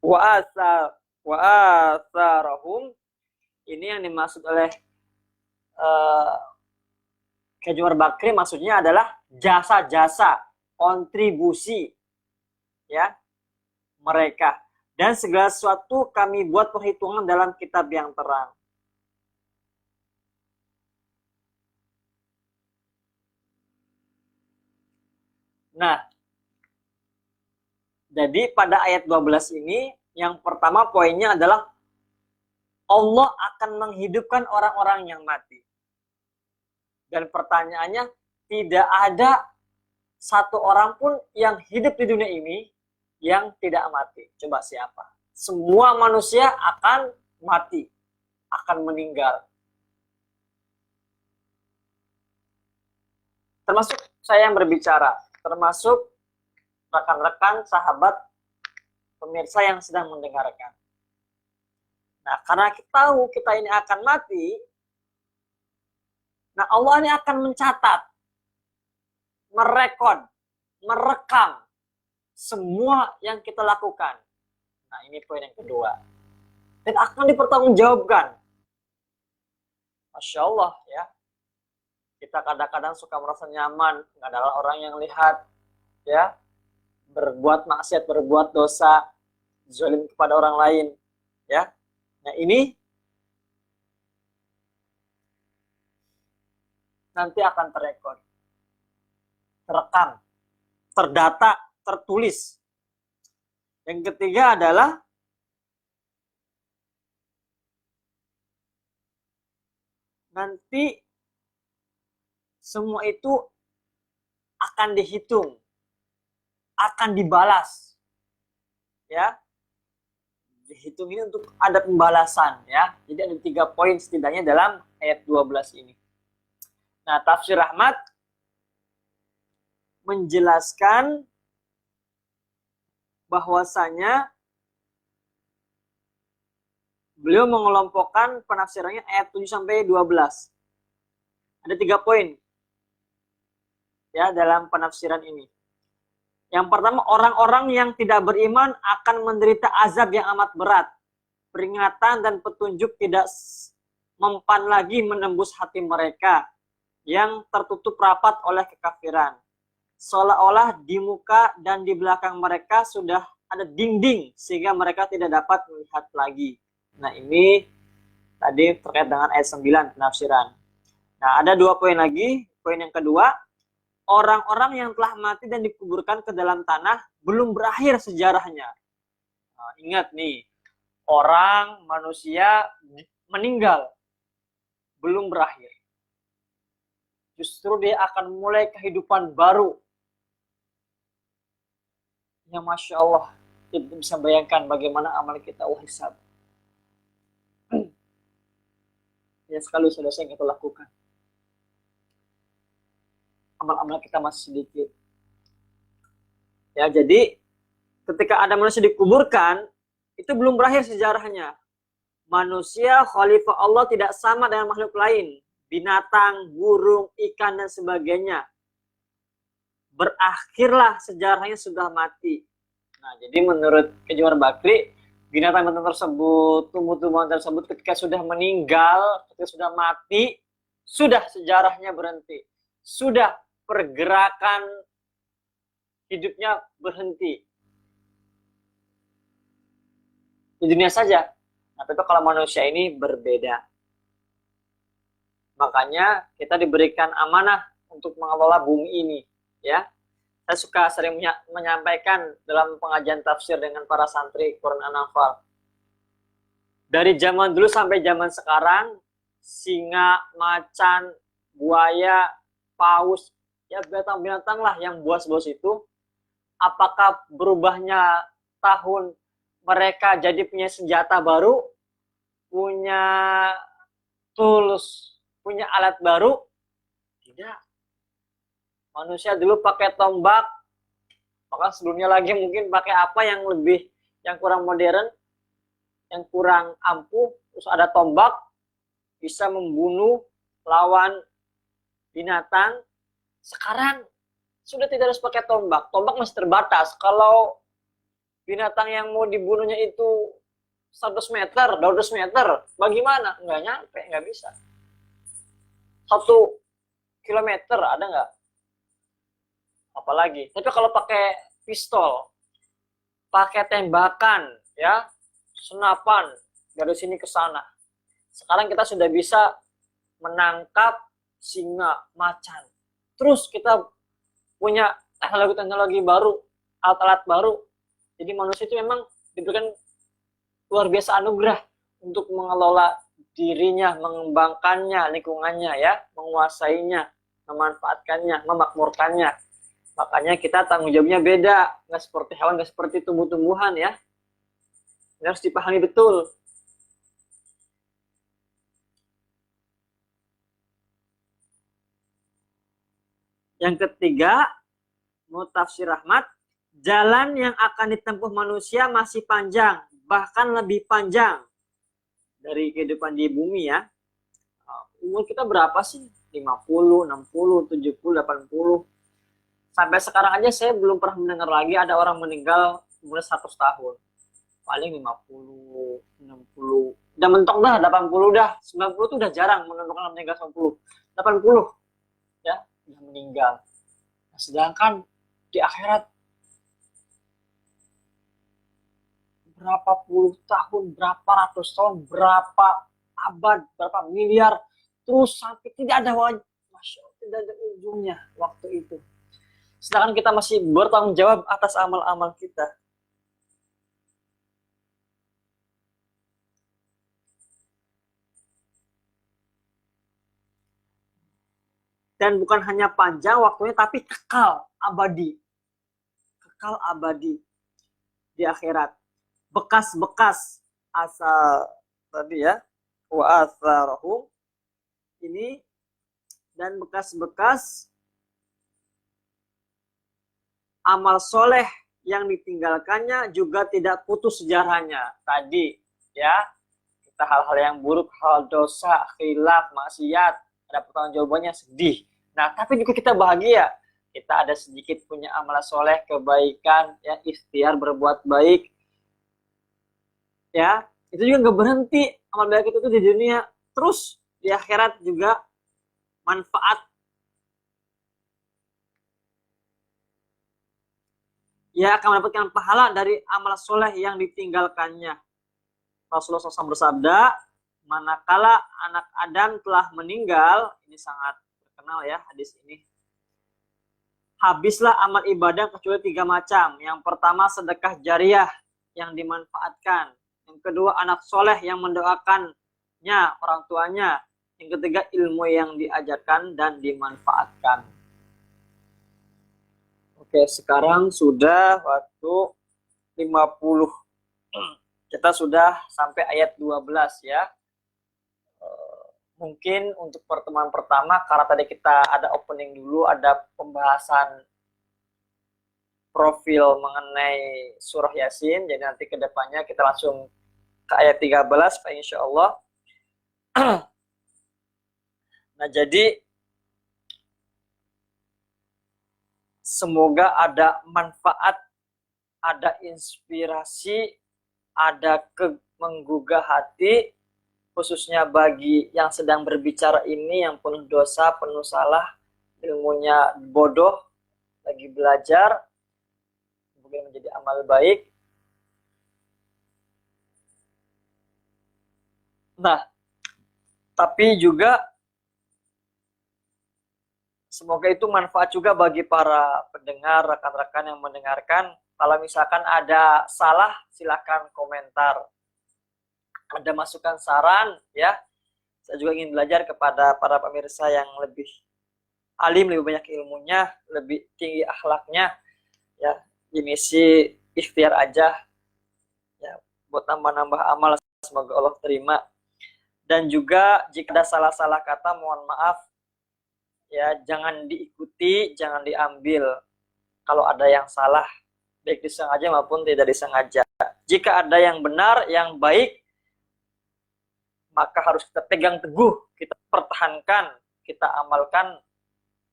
wa asarahum, ini yang dimaksud oleh Kiai Umar Bakri, maksudnya adalah jasa-jasa, kontribusi ya mereka, dan segala sesuatu kami buat perhitungan dalam kitab yang terang. Nah, jadi pada ayat 12 ini yang pertama poinnya adalah Allah akan menghidupkan orang-orang yang mati. Dan pertanyaannya, tidak ada satu orang pun yang hidup di dunia ini yang tidak mati. Coba siapa? Semua manusia akan mati, akan meninggal. Termasuk saya yang berbicara, termasuk rekan-rekan, sahabat, pemirsa yang sedang mendengarkan. Nah, karena kita tahu kita ini akan mati, nah Allah ini akan mencatat, merekam semua yang kita lakukan. Nah, ini poin yang kedua. Dan akan dipertanggungjawabkan. Masya Allah ya. Kita kadang-kadang suka merasa nyaman, nggak ada orang yang lihat, ya, berbuat maksiat, berbuat dosa, zalim kepada orang lain, ya. Nah, ini nanti akan terekam, terdata, tertulis. Yang ketiga adalah nanti semua itu akan dihitung, akan dibalas, ya. Dihitung ini untuk ada pembalasan, ya. Jadi ada 3 poin setidaknya dalam ayat 12 ini. Nah, tafsir Rahmat menjelaskan bahwasanya beliau mengelompokkan penafsirannya ayat 7 sampai 12. Ada 3 poin ya dalam penafsiran ini. Yang pertama, orang-orang yang tidak beriman akan menderita azab yang amat berat. Peringatan dan petunjuk tidak mempan lagi menembus hati mereka yang tertutup rapat oleh kekafiran. Seolah-olah di muka dan di belakang mereka sudah ada dinding sehingga mereka tidak dapat melihat lagi. Nah, ini Tadi terkait dengan ayat 9 penafsiran. Nah, ada 2 poin lagi. Poin yang kedua, orang-orang yang telah mati dan dikuburkan ke dalam tanah belum berakhir sejarahnya. Nah, ingat nih, orang manusia meninggal belum berakhir. Justru dia akan mulai kehidupan baru. Ya Masya Allah, kita bisa bayangkan bagaimana amal kita hisab. Ya sekali dosa yang kita lakukan. Amal-amal kita masih sedikit. Ya, jadi ketika ada manusia dikuburkan, itu belum berakhir sejarahnya. Manusia khalifah Allah tidak sama dengan makhluk lain. Binatang, burung, ikan, dan sebagainya. Berakhirlah sejarahnya sudah mati. Nah, jadi menurut Kejuar Bakri, binatang-binatang tersebut, tumbuh-tumbuhan tersebut ketika sudah meninggal, ketika sudah mati, sudah sejarahnya berhenti. Sudah pergerakan hidupnya berhenti. Di dunia saja. Nah, tapi kalau manusia ini berbeda. Makanya kita diberikan amanah untuk mengelola bumi ini, ya. Saya suka sering menyampaikan dalam pengajian tafsir dengan para santri Quran An-Nafal. Dari zaman dulu sampai zaman sekarang, singa, macan, buaya, paus, ya binatang-binatang lah yang buas-buas itu, apakah berubahnya tahun mereka jadi punya senjata baru, punya tools, punya alat baru? Tidak. Manusia dulu pakai tombak, maka sebelumnya lagi mungkin pakai apa yang kurang modern, yang kurang ampuh, terus ada tombak, bisa membunuh lawan binatang. Sekarang sudah tidak harus pakai tombak. Tombak masih terbatas. Kalau binatang yang mau dibunuhnya itu 100 meter, 200 meter, bagaimana? Nggak nyampe, nggak bisa. 1 kilometer ada nggak? Apalagi. Tapi kalau pakai pistol, pakai tembakan, ya, senapan dari sini ke sana. Sekarang kita sudah bisa menangkap singa, macan. Terus kita punya teknologi-teknologi baru, alat-alat baru. Jadi manusia itu memang diberikan luar biasa anugerah untuk mengelola dirinya, mengembangkannya, lingkungannya, ya, menguasainya, memanfaatkannya, memakmurkannya. Makanya kita tanggung jawabnya beda, nggak seperti hewan, nggak seperti tumbuh-tumbuhan, ya. Ini harus dipahami betul. Yang ketiga, menurut tafsir Rahmat, jalan yang akan ditempuh manusia masih panjang, bahkan lebih panjang dari kehidupan di bumi, ya. Umur kita berapa sih? 50, 60, 70, 80. Sampai sekarang aja saya belum pernah mendengar lagi ada orang meninggal umur 100 tahun. Paling 50, 60. Udah mentok dah, 80 dah. 90 tuh udah jarang menemukan orang meninggal 90. 80, ya, udah meninggal. Nah, sedangkan di akhirat berapa puluh tahun, berapa ratus tahun, berapa abad, berapa miliar, terus sampai tidak ada wajah, Masya Allah, tidak ada ujungnya waktu itu. Sedangkan kita masih bertanggung jawab atas amal-amal kita. Dan bukan hanya panjang waktunya, tapi kekal, abadi. Kekal abadi di akhirat. Bekas-bekas asal tadi, ya, wa atharahum ini, dan bekas-bekas amal soleh yang ditinggalkannya juga tidak putus sejarahnya. Tadi, ya, kita hal-hal yang buruk, hal dosa, khilaf, maksiat, ada pertanggungjawabannya, sedih. Nah, tapi juga kita bahagia. Kita ada sedikit punya amal soleh, kebaikan, ya, ikhtiar berbuat baik. Ya, itu juga nggak berhenti. Amal baik itu di dunia. Terus di akhirat juga manfaat. Ya, akan mendapatkan pahala dari amal soleh yang ditinggalkannya. Rasulullah SAW bersabda, manakala anak Adam telah meninggal, ini sangat terkenal ya hadis ini. Habislah amal ibadah kecuali 3 macam. Yang pertama sedekah jariah yang dimanfaatkan. Yang kedua anak soleh yang mendoakannya, orang tuanya. Yang ketiga ilmu yang diajarkan dan dimanfaatkan. Oke, sekarang sudah waktu 50. Kita sudah sampai ayat 12 ya. Mungkin untuk pertemuan pertama, karena tadi kita ada opening dulu, ada pembahasan profil mengenai surah Yasin. Jadi nanti ke depannya kita langsung ke ayat 13, Pak, insya Allah. Nah, jadi semoga ada manfaat, ada inspirasi, ada menggugah hati, khususnya bagi yang sedang berbicara ini, yang penuh dosa, penuh salah, ilmunya bodoh, lagi belajar, mungkin menjadi amal baik. Nah, tapi juga semoga itu manfaat juga bagi para pendengar, rekan-rekan yang mendengarkan. Kalau misalkan ada salah, silakan komentar. Ada masukan saran ya. Saya juga ingin belajar kepada para pemirsa yang lebih alim, lebih banyak ilmunya, lebih tinggi akhlaknya ya. Ini sih ikhtiar aja ya, buat nambah-nambah amal, semoga Allah terima. Dan juga jika ada salah-salah kata, mohon maaf ya, jangan diikuti, jangan diambil kalau ada yang salah, baik disengaja maupun tidak disengaja. Jika ada yang benar, yang baik, maka harus kita pegang teguh, kita pertahankan, kita amalkan,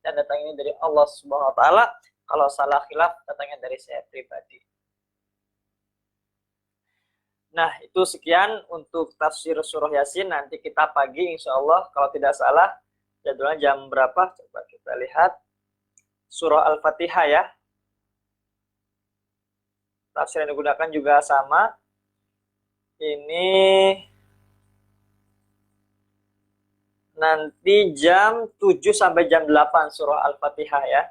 dan datangnya dari Allah Subhanahu wa taala. Kalau salah khilaf, datangnya dari saya pribadi. Nah, itu sekian untuk tafsir surah Yasin. Nanti kita pagi insya Allah, kalau tidak salah, jadwalnya jam berapa? Coba kita lihat. Surah Al-Fatihah ya. Tafsir yang digunakan juga sama. Ini nanti jam 7 sampai jam 8 surah Al-Fatihah ya.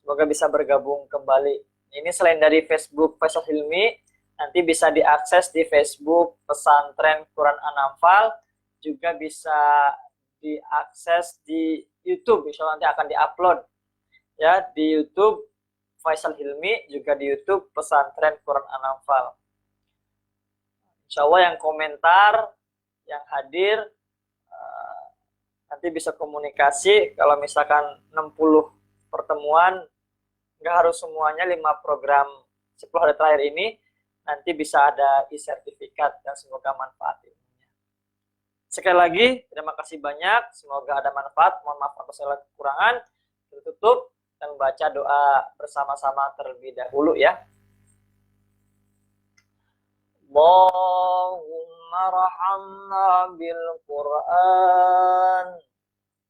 Semoga bisa bergabung kembali. Ini selain dari Facebook Faisal Hilmi, nanti bisa diakses di Facebook Pesantren Quran An-Nafal, juga bisa diakses di YouTube. Insya Allah nanti akan diupload ya di YouTube Faisal Hilmi, juga di YouTube Pesantren Quran An-Nafal. Insya Allah yang komentar, yang hadir, nanti bisa komunikasi. Kalau misalkan 60 pertemuan, nggak harus semuanya 5 program 10 hari terakhir ini, nanti bisa ada e-sertifikat, dan semoga manfaat ilmunya. Sekali lagi, terima kasih banyak, semoga ada manfaat. Mohon maaf atas segala kekurangan. Tutup dan baca doa bersama-sama terlebih dahulu ya. Allahumma rahamna bil Qur'an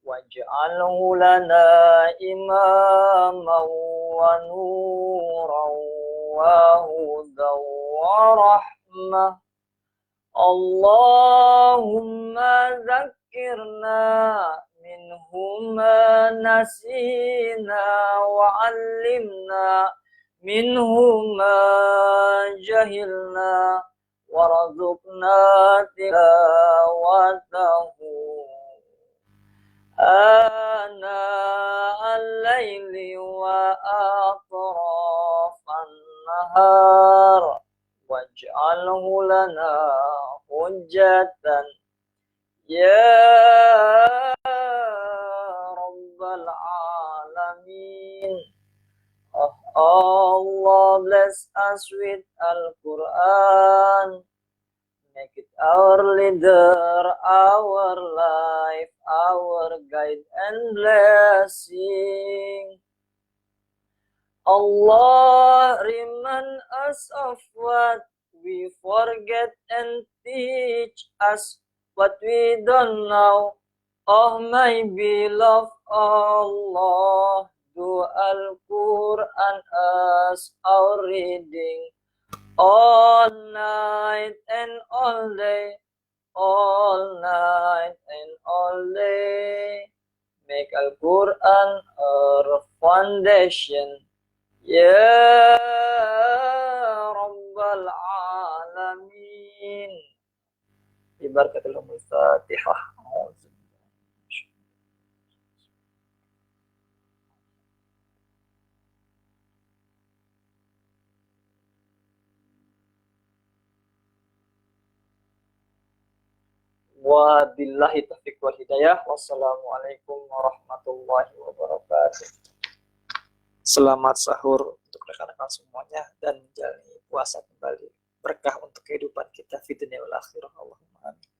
waj'alhu lana imaman wa nuran wa hudan wa rahmah. Allahumma zakkirna minhu ma nasina wa 'allimna minhu ma jahilna warzuqna tilawatahu ana al-laili wa atrafan nahar waj'alhu lana hujjatan ya rabbal alamin. Allah bless us with Al-Quran. Make it our leader, our life, our guide and blessing. Allah remind us of what we forget and teach us what we don't know. Oh my beloved Allah, do Al-Quran as our reading all night and all day. all night and all day. Make Al-Quran our foundation. Ya Rabbal Alamin. Ibarakatul Fatihah. Wabillahi taufiq wal hidayah. Wassalamualaikum warahmatullahi wabarakatuh. Selamat sahur untuk rekan-rekan semuanya dan menjalani puasa kembali. Berkah untuk kehidupan kita fi dunia wal akhirah. Allahumma amin.